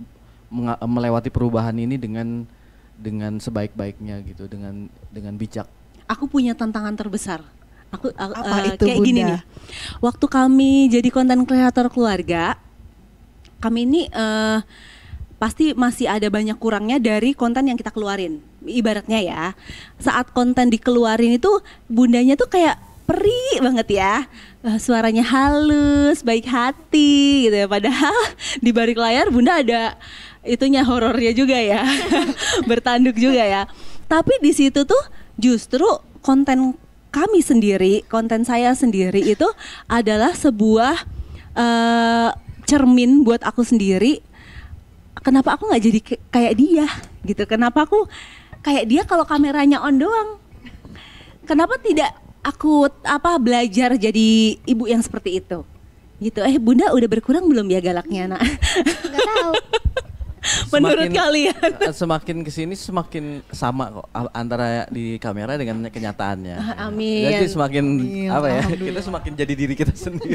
melewati perubahan ini dengan sebaik-baiknya gitu, dengan bijak.
Aku punya tantangan terbesar. Aku
Apa itu,
kayak gini
Bunda?
nih. Waktu kami jadi konten kreator keluarga, kami ini pasti masih ada banyak kurangnya dari konten yang kita keluarin. Ibaratnya ya, saat konten dikeluarin itu bundanya tuh kayak peri banget ya. Suaranya halus, baik hati gitu ya. Padahal di balik layar bunda ada itunya horornya juga ya. Bertanduk juga ya. Tapi di situ tuh justru konten kami sendiri, konten saya sendiri itu adalah sebuah cermin buat aku sendiri. Kenapa aku nggak jadi kayak dia gitu? Kenapa aku kayak dia kalau kameranya on doang? Kenapa tidak aku belajar jadi ibu yang seperti itu? Gitu. Bunda udah berkurang belum ya galaknya, Nak?
Nggak tahu.
Menurut kalian?
Semakin kesini semakin sama kok antara di kamera dengan kenyataannya.
Amin.
Jadi semakin
Amin,
apa ya?
alhamdulillah.
Kita semakin jadi diri kita sendiri.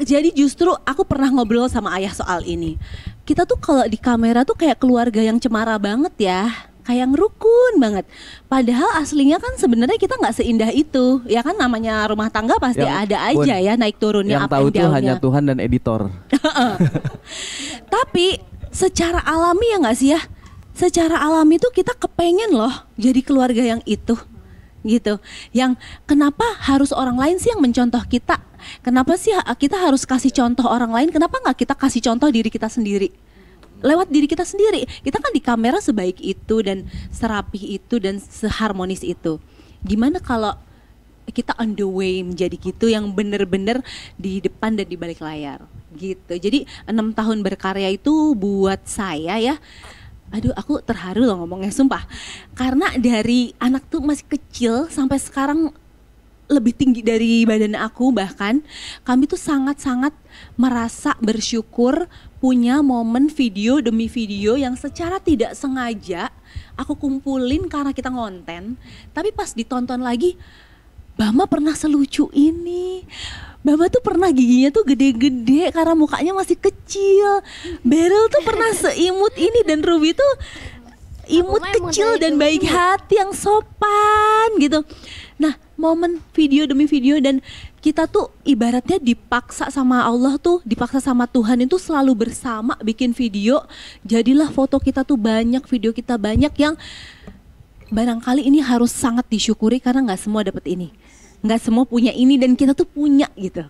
Jadi justru aku pernah ngobrol sama ayah soal ini. Kita tuh kalau di kamera tuh kayak keluarga yang cemara banget ya, kayak ngerukun banget. Padahal aslinya kan sebenarnya kita nggak seindah itu, ya kan namanya rumah tangga pasti ada aja ya naik turunnya
Yang
up
tahu
and
tuh
down-nya.
hanya Tuhan dan editor.
Tapi secara alami ya nggak sih ya? Secara alami tuh kita kepengen loh jadi keluarga yang itu gitu. Yang kenapa harus orang lain sih yang mencontoh kita? Kenapa sih kita harus kasih contoh orang lain? Kenapa nggak kita kasih contoh diri kita sendiri? Lewat diri kita sendiri. Kita kan di kamera sebaik itu dan serapih itu dan seharmonis itu. Gimana kalau kita on the way menjadi gitu yang bener-bener di depan dan di balik layar gitu. Jadi 6 tahun berkarya itu buat saya ya, aduh aku terharu loh ngomongnya sumpah. Karena dari anak tuh masih kecil sampai sekarang lebih tinggi dari badan aku, bahkan kami tuh sangat-sangat merasa bersyukur punya momen video demi video yang secara tidak sengaja aku kumpulin karena kita ngonten, tapi pas ditonton lagi, Bama pernah selucu ini, Bama tuh pernah giginya tuh gede-gede karena mukanya masih kecil, Beryl tuh pernah seimut ini, dan Ruby tuh imut kecil dan baik hati yang sopan gitu. Nah, momen video demi video, dan kita tuh ibaratnya dipaksa sama Allah tuh, dipaksa sama Tuhan itu selalu bersama bikin video. Jadilah foto kita tuh banyak, video kita banyak, yang barangkali ini harus sangat disyukuri karena nggak semua dapat ini, nggak semua punya ini, dan kita tuh punya gitu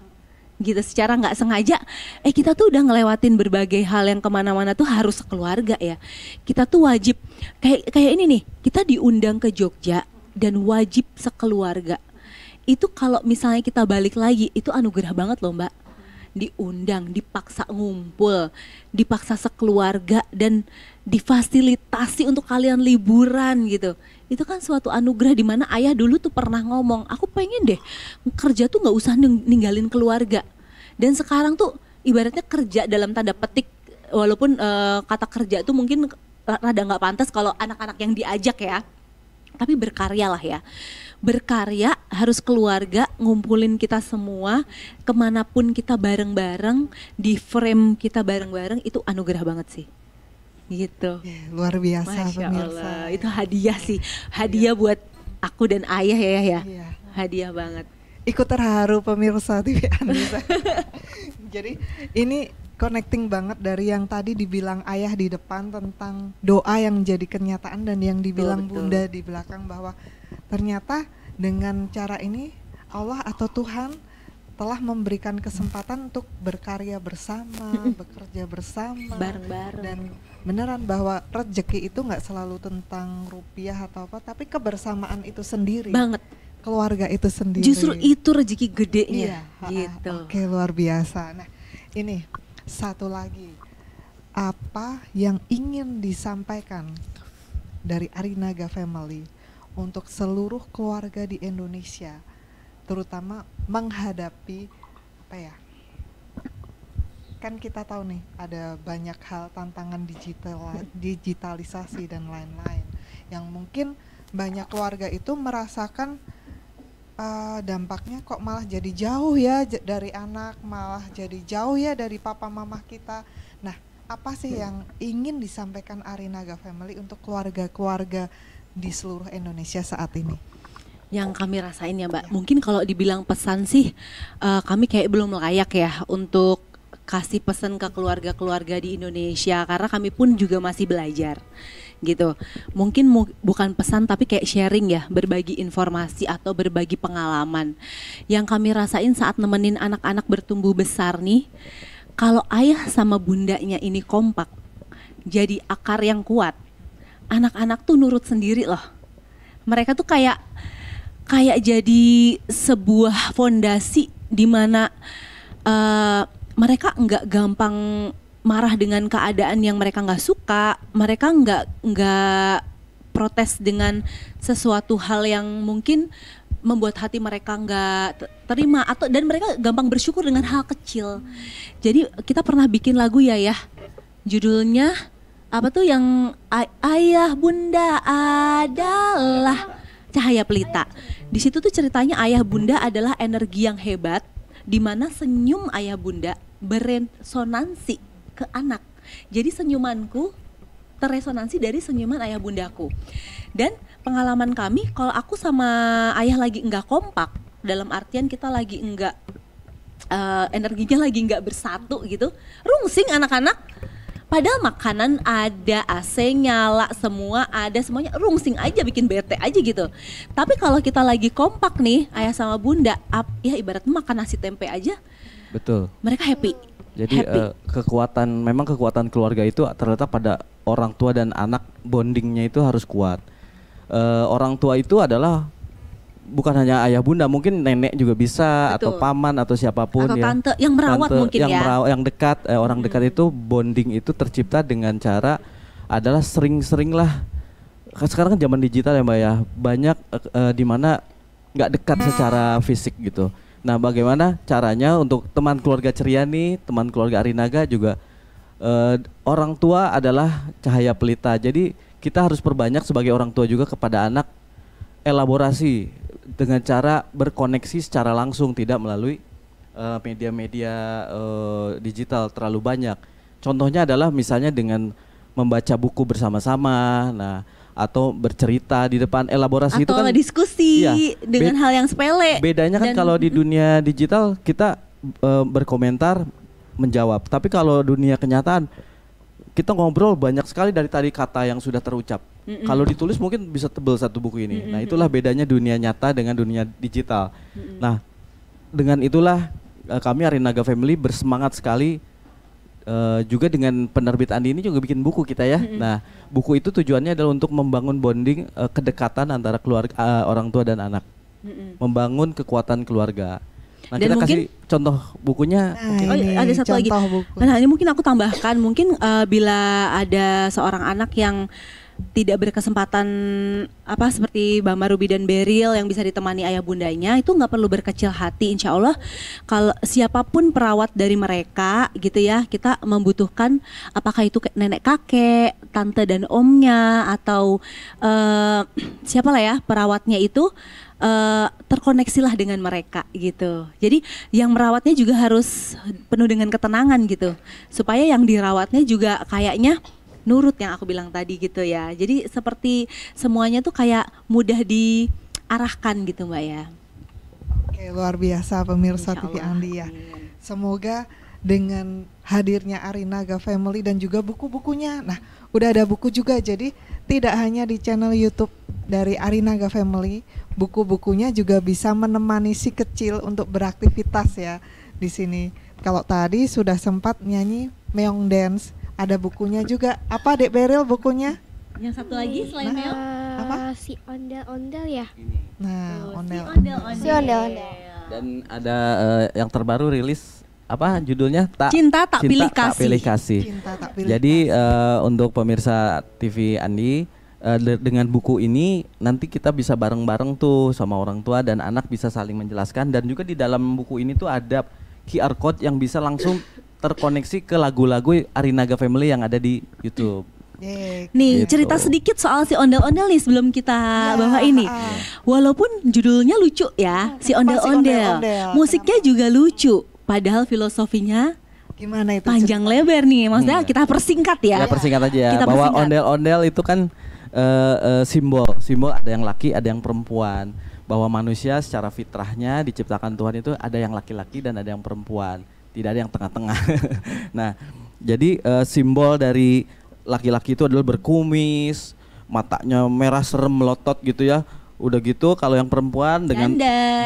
secara nggak sengaja. Kita tuh udah ngelewatin berbagai hal yang kemana-mana tuh harus sekeluarga ya. Kita tuh wajib kayak ini nih, kita diundang ke Jogja dan wajib sekeluarga. Itu kalau misalnya kita balik lagi, itu anugerah banget loh Mbak. Diundang, dipaksa ngumpul, dipaksa sekeluarga, dan difasilitasi untuk kalian liburan gitu. Itu kan suatu anugerah, di mana ayah dulu tuh pernah ngomong, aku pengen deh kerja tuh nggak usah ninggalin keluarga. Dan sekarang tuh ibaratnya kerja dalam tanda petik, walaupun kata kerja tuh mungkin rada nggak pantas kalau anak-anak yang diajak ya, tapi berkarya lah ya. Berkarya harus keluarga, ngumpulin kita semua, kemanapun kita bareng-bareng, di frame kita bareng-bareng, itu anugerah banget sih. Gitu.
Luar biasa.
Masya
pemirsa.
Allah, itu hadiah sih, hadiah buat aku dan ayah ya.
Iya.
Hadiah banget.
Ikut terharu pemirsa TV Anissa. Jadi ini connecting banget dari yang tadi dibilang ayah di depan tentang doa yang menjadi kenyataan, dan yang dibilang
betul.
bunda di belakang, bahwa ternyata dengan cara ini Allah atau Tuhan telah memberikan kesempatan untuk berkarya bersama, bekerja bersama,
Bareng-bareng.
dan beneran bahwa rezeki itu nggak selalu tentang rupiah atau apa, tapi kebersamaan itu sendiri.
Banget.
Keluarga itu sendiri.
Justru itu rezeki gedenya.
Iya,
Gitu.
Oke, luar biasa. Nah, ini satu lagi, apa yang ingin disampaikan dari Arinaga Family untuk seluruh keluarga di Indonesia, terutama menghadapi apa ya? Kan kita tahu nih ada banyak hal, tantangan digitalisasi dan lain-lain, yang mungkin banyak keluarga itu merasakan dampaknya kok malah jadi jauh ya dari anak, malah jadi jauh ya dari papa mama kita. Nah, apa sih yang ingin disampaikan Arinaga Family untuk keluarga-keluarga di seluruh Indonesia saat ini?
Yang kami rasain ya Mbak, mungkin kalau dibilang pesan sih, kami kayak belum layak ya untuk kasih pesan ke keluarga-keluarga di Indonesia, karena kami pun juga masih belajar gitu. Mungkin bukan pesan tapi kayak sharing ya, berbagi informasi atau berbagi pengalaman yang kami rasain saat nemenin anak-anak bertumbuh besar nih. Kalau ayah sama bundanya ini kompak, jadi akar yang kuat, anak-anak tuh nurut sendiri loh. Mereka tuh kayak jadi sebuah fondasi di mana mereka nggak gampang marah dengan keadaan yang mereka nggak suka, mereka nggak protes dengan sesuatu hal yang mungkin membuat hati mereka nggak terima, atau dan mereka gampang bersyukur dengan hal kecil. Jadi kita pernah bikin lagu ya, judulnya apa tuh yang ayah bunda adalah cahaya pelita. Di situ tuh ceritanya ayah bunda adalah energi yang hebat, di mana senyum ayah bunda beresonansi ke anak. Jadi senyumanku terresonansi dari senyuman ayah bundaku. Dan pengalaman kami, kalau aku sama ayah lagi enggak kompak, dalam artian kita lagi enggak energinya lagi enggak bersatu gitu, rungsing anak-anak. Padahal makanan ada, AC nyala, semua ada, semuanya rungsing aja, bikin bete aja gitu. Tapi kalau kita lagi kompak nih, ayah sama bunda, ya ibaratnya makan nasi tempe aja,
betul.
mereka happy.
Jadi memang kekuatan keluarga itu terletak pada orang tua dan anak, bondingnya itu harus kuat. Orang tua itu adalah bukan hanya ayah bunda, mungkin nenek juga bisa,
betul.
atau paman atau siapapun
atau
ya.
Tante yang merawat
Tante
mungkin
yang dekat, orang dekat itu bonding itu tercipta dengan cara adalah sering-sering lah. Sekarang kan zaman digital ya Mbak ya, banyak di mana nggak dekat secara fisik gitu. Nah, bagaimana caranya untuk teman keluarga ceria nih, teman keluarga Arinaga juga orang tua adalah cahaya pelita. Jadi kita harus perbanyak sebagai orang tua juga kepada anak elaborasi dengan cara berkoneksi secara langsung, tidak melalui media-media digital terlalu banyak. Contohnya adalah misalnya dengan membaca buku bersama-sama, nah atau bercerita di depan, elaborasi
atau
itu kan
diskusi
iya,
dengan hal yang sepele.
Bedanya kan kalau di dunia digital kita berkomentar, menjawab. Tapi kalau dunia kenyataan kita ngobrol banyak sekali dari tadi kata yang sudah terucap. Kalau ditulis mungkin bisa tebel satu buku ini. Nah, itulah bedanya dunia nyata dengan dunia digital. Nah, dengan itulah kami Arinaga Family bersemangat sekali juga dengan penerbit Andi ini juga bikin buku kita ya. Nah, buku itu tujuannya adalah untuk membangun bonding kedekatan antara keluarga orang tua dan anak. Membangun kekuatan keluarga. Nah,
Dan
kita
mungkin
kasih contoh bukunya.
Oh, ada satu lagi.
Buku.
Nah, ini mungkin aku tambahkan, mungkin bila ada seorang anak yang tidak berkesempatan seperti Mbak Marubi dan Beril yang bisa ditemani ayah bundanya, itu nggak perlu berkecil hati. Insya Allah kalau siapapun perawat dari mereka gitu ya, kita membutuhkan apakah itu nenek kakek, tante dan omnya, atau siapalah ya perawatnya itu, terkoneksilah dengan mereka gitu. Jadi yang merawatnya juga harus penuh dengan ketenangan gitu, supaya yang dirawatnya juga kayaknya nurut yang aku bilang tadi gitu ya. Jadi seperti semuanya tuh kayak mudah diarahkan gitu Mbak ya.
Oke, luar biasa pemirsa TV Andi ya. Semoga dengan hadirnya Arinaga Family dan juga buku-bukunya. Nah, udah ada buku juga, jadi tidak hanya di channel YouTube dari Arinaga Family, buku-bukunya juga bisa menemani si kecil untuk beraktivitas ya di sini. Kalau tadi sudah sempat nyanyi Meong Dance, ada bukunya juga. Apa Dek Beril bukunya?
Yang satu lagi selain Meong?
Apa? Si ondel-ondel ya?
Nah, ondel.
Si ondel-ondel.
Dan ada yang terbaru rilis apa judulnya?
Cinta Tak Pilih
Tak
Kasih.
Pilih Kasih.
Cinta Tak Pilih
Jadi untuk pemirsa TV Andi, dengan buku ini nanti kita bisa bareng-bareng tuh sama orang tua dan anak bisa saling menjelaskan, dan juga di dalam buku ini tuh ada QR code yang bisa langsung terkoneksi ke lagu-lagu Arinaga Family yang ada di YouTube.
Nih
Gitu.
cerita sedikit soal si ondel-ondel nih sebelum kita bawa ini. Walaupun judulnya lucu ya, si ondel-ondel, musiknya juga lucu. Padahal filosofinya
Gimana itu?
panjang lebar nih, maksudnya kita persingkat ya.
Ya persingkat aja ya,
Kita
bahwa
persingkat.
ondel-ondel itu kan simbol ada yang laki, ada yang perempuan. Bahwa manusia secara fitrahnya diciptakan Tuhan itu ada yang laki-laki dan ada yang perempuan, tidak ada yang tengah-tengah. Nah, jadi simbol dari laki-laki itu adalah berkumis, matanya merah serem melotot gitu ya. Udah gitu kalau yang perempuan dengan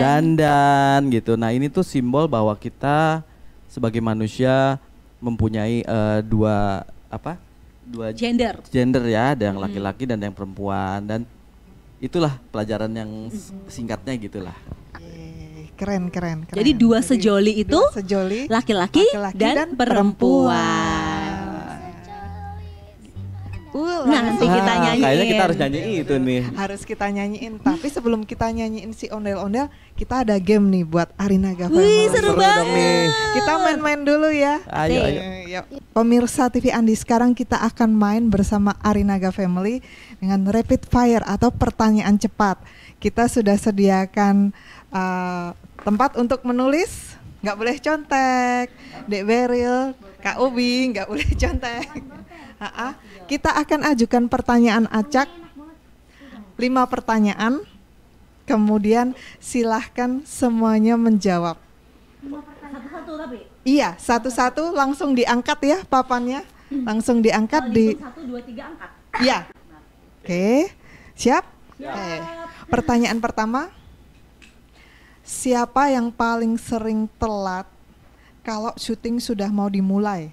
dandan gitu. Nah, ini tuh simbol bahwa kita sebagai manusia mempunyai dua
Gender
ya, ada yang laki-laki dan yang perempuan, dan itulah pelajaran yang singkatnya gitulah.
Keren.
Jadi dua sejoli itu laki-laki dan perempuan. Nanti kita nyanyiin.
Kayaknya kita harus nyanyiin itu nih.
Harus kita nyanyiin. Tapi sebelum kita nyanyiin si ondel-ondel, kita ada game nih buat Arinaga Family.
Wih, seru banget.
nih.
Kita main-main dulu ya.
Ayo.
Yuk. Pemirsa TV Andi, sekarang kita akan main bersama Arinaga Family dengan rapid fire atau pertanyaan cepat. Kita sudah sediakan tempat untuk menulis, nggak boleh contek. Dek Beril, Kak Ubi, nggak boleh contek. Kita akan ajukan pertanyaan acak, 5 pertanyaan, kemudian silahkan semuanya menjawab.
Satu-satu tapi?
Iya, satu-satu langsung diangkat ya papannya, langsung diangkat di.
1, 2, 3 angkat.
Iya. Oke, siap? Pertanyaan pertama, siapa yang paling sering telat kalau syuting sudah mau dimulai?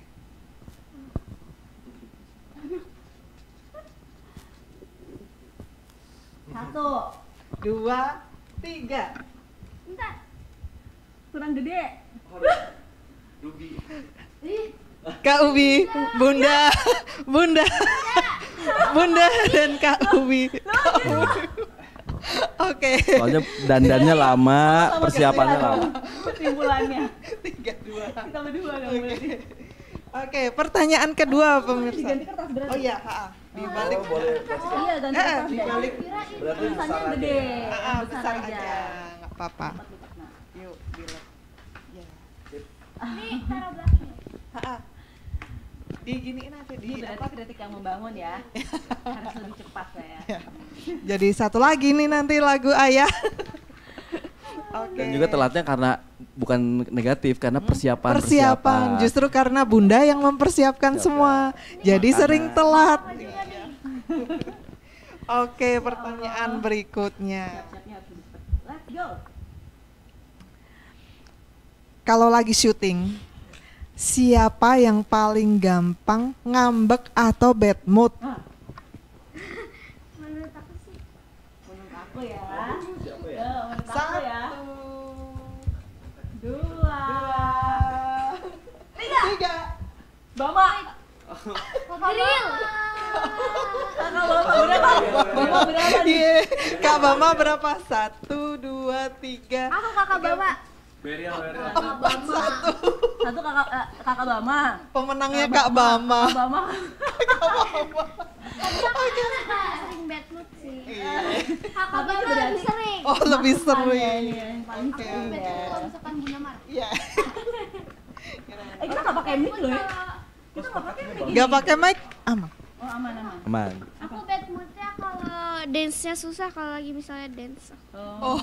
Satu.
2, 3.
Kurang gede.
Kak Ubi, Bunda dan Kak Ubi. Oke.
Soalnya dandannya lama, persiapannya lama.
Kesimpulannya.
3-2.
Kita berdua dong berarti.
Oke, pertanyaan kedua pemirsa.
Diganti kertas berarti.
Oh iya, di balik.
Iya, ganti kertas
di
deh.
balik.
Berarti
Tulisannya gede.
Besar aja. Enggak apa-apa.
Nah,
Yuk, Bila. Ya.
Nih, taruh belakang.
Diginiin aja
ini
di
berarti kritik yang membangun ya. Harus lebih cepat saya.
Jadi satu lagi nih nanti lagu Ayah. Oke.
Dan juga telatnya karena bukan negatif, karena persiapan.
Justru karena Bunda yang mempersiapkan semua. Jadi sering telat. Oke, pertanyaan berikutnya.
Siap-siapnya harus lebih cepat. Let's go.
Kalau lagi syuting, siapa yang paling gampang ngambek atau bad mood?
Menurut aku sih
Menurut aku ya. Menurut aku
Satu,
ya. 2,
3.
Bama.
Real.
Kakak Bama berapa? Bama berapa nih?
Iya. Kak Bama berapa? 1, 2, 3.
Aku kakak Bama.
Satu kakak Bama.
Pemenangnya Kak Bama.
Bama.
Sering bad mood sih. Kakak Bama lebih sering.
Oh, lebih sering.
Yang paling
Oke.
sering
Bad mood
ya.
kalau misalkan Bunda marah.
Iya.
Kita nggak pakai mic loh ya. Kita nggak pakai mic.
Gak pakai mic, aman.
Oh aman.
Aman.
Aku bad moodnya kalau dance-nya susah kalau lagi misalnya dance.
Oh,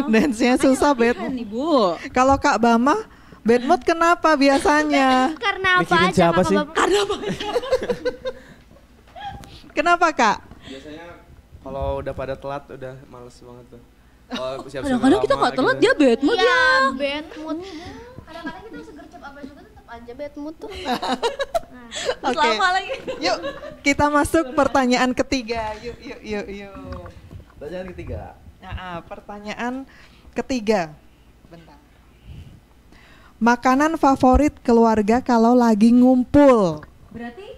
dance-nya susah bad
Kan
mood.
nih Bu.
Kalau Kak Bama, bad mood kenapa biasanya?
Karena apa
Mikirin
aja
siapa
kakak
sih?
Bama?
Kenapa Kak?
Biasanya kalau udah pada telat udah males banget tuh. Kalau siap-siap
Kadang-kadang kita
lama
nggak telat
gitu.
dia bad mood
Iya,
ya.
bad mood. Kadang-kadang kita segercep apa juga tetap aja bad mood tuh.
Terus
Oke.
lama lagi.
Yuk, kita masuk pertanyaan ketiga. Yuk.
Pertanyaan ketiga.
Nah, pertanyaan ketiga. Bentar. Makanan favorit keluarga kalau lagi ngumpul.
Berarti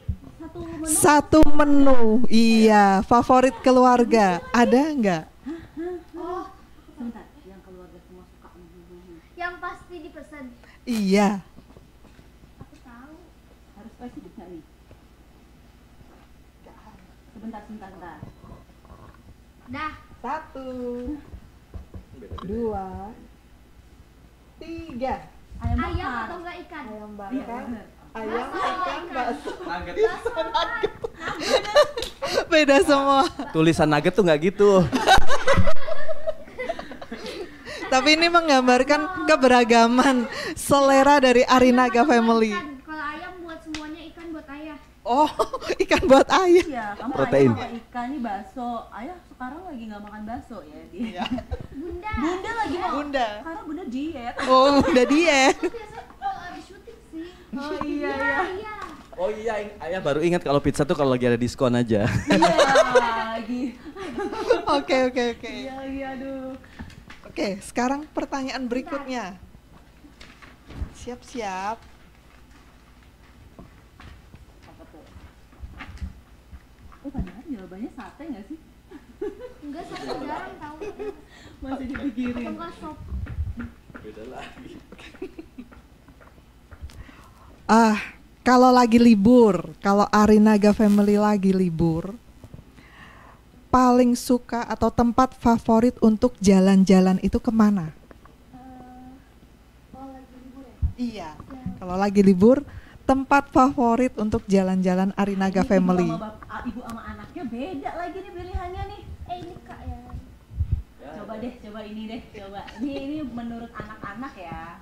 Satu menu. Iya, favorit keluarga. Ada nggak?
sebentar, yang keluarga semua suka.
Yang pasti dipesan.
Iya.
Aku tahu.
Harus spesifik nggak nih? Sebentar.
Dah.
1, 2, 3.
Ayam
Ayam
bakar.
atau enggak ikan?
Ayam
Iya,
bakar.
bener.
Ayam, ikan, bakso.
Nugget.
Beda semua.
Tulisan nugget tuh nggak gitu.
Tapi ini menggambarkan keberagaman selera dari Arinaga Family.
Ikan. Kalau ayam buat semuanya, ikan buat ayah.
Oh, ikan buat ayah.
Iya, kamu
Protein.
ayah makan ikan nih bakso. Ayah sekarang lagi nggak makan bakso ya dia.
Bunda.
Bunda lagi mau.
Bunda.
Karena Bunda diet.
Oh, udah diet.
Aku biasa kalau habis syuting sih.
Oh iya.
Iya.
Oh iya, ayah baru ingat kalau pizza tuh kalau lagi ada diskon aja.
Iya lagi.
Oke.
Iya lagi aduh.
Oke, sekarang pertanyaan berikutnya. Siap-siap.
Apa tuh? Oh padahal jawabannya sate nggak sih?
Enggak, saya jarang tahu.
Masih dipikirin.
Atau enggak sop.
Kalau lagi libur, kalau Arinaga Family lagi libur, paling suka atau tempat favorit untuk jalan-jalan itu kemana?
Oh, lagi libur ya?
Iya. Kalau lagi libur, tempat favorit untuk jalan-jalan Arinaga Family.
Ibu sama anaknya beda lagi nih pilihannya nih.
Ini Kak ya.
Coba ini deh. Ini menurut anak-anak ya.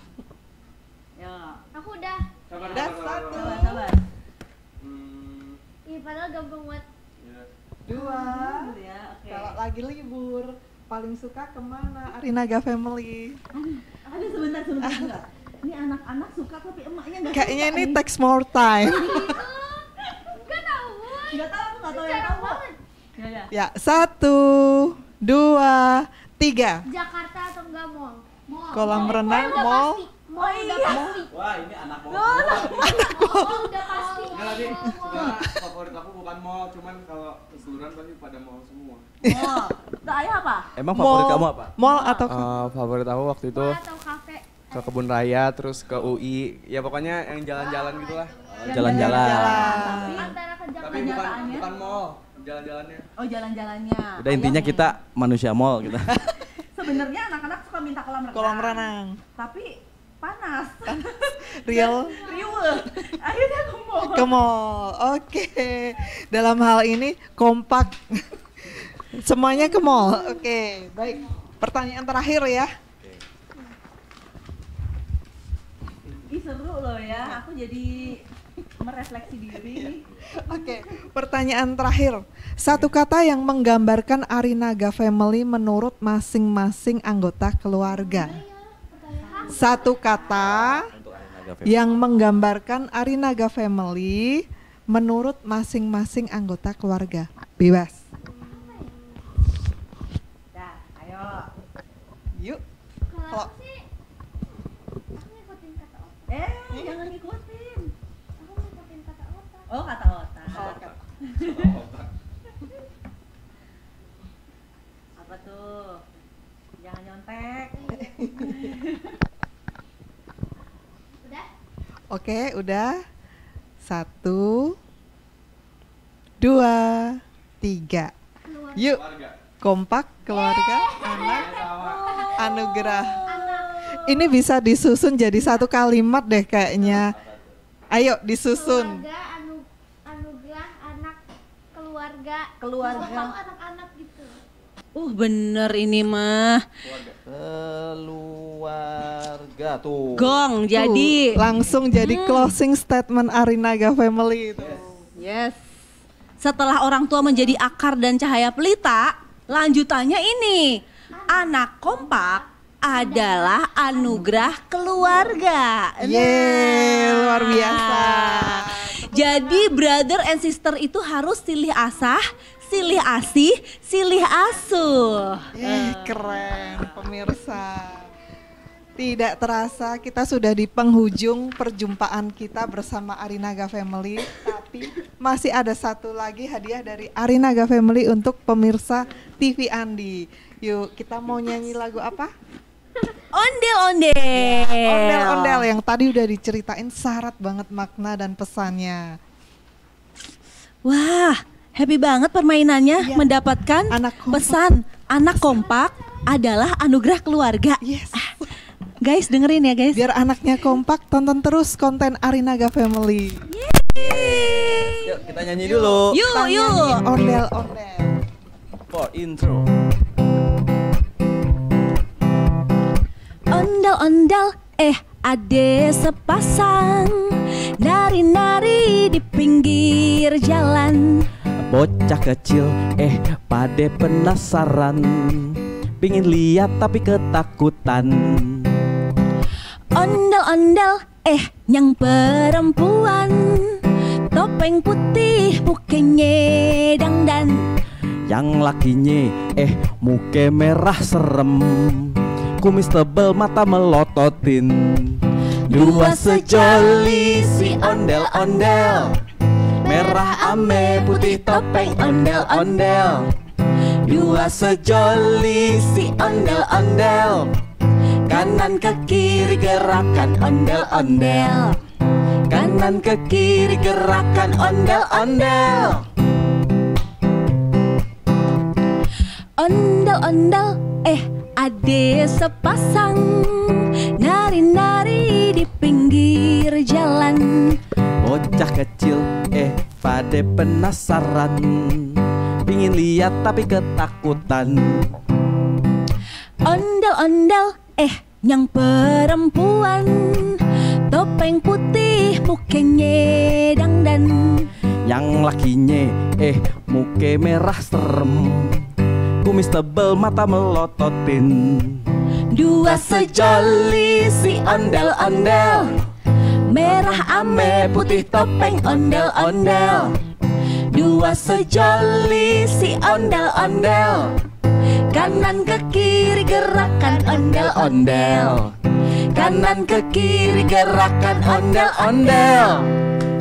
Ya.
Aku udah.
Udah satu,
Sabar.
Ih, padahal gampang banget.
dua.
Dulu ya, oke.
Kalau lagi libur, paling suka kemana Arinaga Family?
Ada sebentar. Ini anak-anak suka tapi emaknya nggak
Kayaknya
suka
ini
nih.
takes more time.
Enggak tahu.
Nggak tahu yang
Jarang
tahu.
banget.
Ya.
Ya, 1, 2, 3.
Jakarta atau enggak mall? Mall.
Kolam renang,
udah
mall.
pasti. Mall udah pasti.
Wah, ini anak mau.
Mall udah pasti.
Enggak nih,
Mall.
sebenarnya favorit aku bukan mall, cuman kalau kelurahan pasti pada mau semua.
Oh, nah, ayah apa?
Emang favorit kamu apa?
Mall atau
Favorit aku waktu itu
Atau kafe.
ke Kebun Raya, terus ke UI, ya pokoknya yang jalan-jalan gitulah.
Jalan-jalan.
Tapi
Antara ke Jakarta.
Tapi bukan
Kenyataannya?
bukan mall, jalan-jalannya.
oh jalan-jalannya.
Udah intinya kita manusia mall kita.
Sebenarnya anak-anak suka minta kolam renang. Tapi panas.
real
Riuh. Akhirnya
ke mall. Oke. Dalam hal ini kompak. Semuanya ke mall. Oke, baik. Pertanyaan terakhir ya.
Ih seru loh ya, aku jadi merefleksi diri.
Oke, pertanyaan terakhir. Satu kata yang menggambarkan Arinaga Family menurut masing-masing anggota keluarga. Satu kata yang menggambarkan Arinaga Family menurut masing-masing anggota keluarga. Bebas.
Dah, ayo.
Yuk.
Kalau aku sih, aku ngikutin kata otak.
Jangan ngikutin.
Aku ngikutin kata otak.
Oh, kata otak. Apa tuh? Jangan nyontek.
Udah?
Oke, udah. 1, 2, 3. Yuk. Kompak, keluarga, anak, anugerah. Ini bisa disusun jadi satu kalimat deh kayaknya. Ayo disusun.
Keluarga, anugerah, anak, keluarga.
Keluarga.
Maksud tahu anak-anak gitu.
Bener ini mah.
Keluarga tuh.
Gong,
Tuh,
jadi.
langsung jadi closing statement Arinaga Family itu.
Yes. Setelah orang tua menjadi akar dan cahaya pelita, lanjutannya ini. Anak kompak adalah anugerah keluarga.
Yeay, luar biasa.
Jadi brother and sister itu harus silih asah, silih asih, silih asuh.
Keren pemirsa. Tidak terasa kita sudah di penghujung perjumpaan kita bersama Arinaga Family. Tapi masih ada satu lagi hadiah dari Arinaga Family untuk pemirsa TV Andi. Yuk kita mau nyanyi lagu apa?
Ondel-ondel.
Ondel-ondel yang tadi udah diceritain syarat banget makna dan pesannya.
Wah, happy banget permainannya
Iya.
mendapatkan
Anak kompak.
pesan anak kompak adalah anugerah keluarga.
Yes.
Guys, dengerin ya guys.
Biar anaknya kompak, tonton terus konten Arinaga Family.
Yuk kita nyanyi dulu.
Yuk,
Kita
yuk.
nyanyi ondel-ondel.
For intro.
Ondel-ondel, ade sepasang nari-nari di pinggir jalan.
Bocah kecil pade penasaran, pingin lihat tapi ketakutan.
Ondel-ondel, yang perempuan, topeng putih mukanya dangdan.
Yang lakinya muke merah serem, kumis tebel mata melototin. Dua sejoli si ondel-ondel, merah ame putih topeng ondel-ondel. Dua sejoli si ondel-ondel, kanan ke kiri gerakan ondel-ondel. Kanan ke kiri gerakan ondel-ondel.
Ondel-ondel, ade sepasang nari-nari di pinggir jalan.
Bocah kecil pade penasaran, pingin lihat tapi ketakutan.
Ondel-ondel, yang perempuan, topeng putih mukanya dangdan.
Yang lakinya muke merah serem, kumis tebel mata melototin.
Dua sejoli si ondel-ondel, merah ame putih topeng ondel-ondel. Dua sejoli si ondel-ondel, kanan ke kiri gerakan ondel-ondel. Kanan ke kiri gerakan ondel-ondel.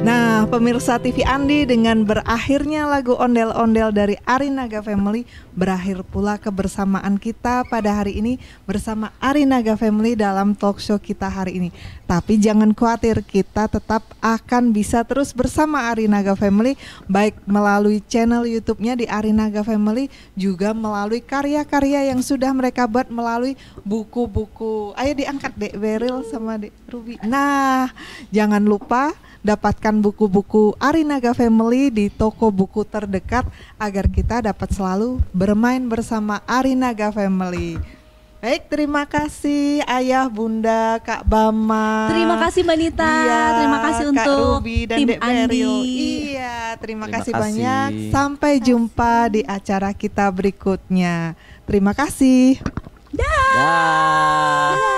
Nah, pemirsa TV Andi, dengan berakhirnya lagu Ondel-Ondel dari Arinaga Family, berakhir pula kebersamaan kita pada hari ini bersama Arinaga Family dalam talk show kita hari ini. Tapi jangan khawatir, kita tetap akan bisa terus bersama Arinaga Family, baik melalui channel YouTube-nya di Arinaga Family, juga melalui karya-karya yang sudah mereka buat melalui buku-buku. Ayo diangkat Dek Beril sama Dek Ruby. Nah, jangan lupa dapatkan buku-buku Arinaga Family di toko buku terdekat agar kita dapat selalu bermain bersama Arinaga Family. Baik, terima kasih Ayah, Bunda, Kak Bama.
Terima kasih Mbak Nita, terima kasih
Kak
untuk
Ruby dan
tim
Dek Beril.
Andi.
Iya, terima
Terima
kasih
kasih.
banyak. Sampai jumpa di acara kita berikutnya. Terima kasih.
Dah.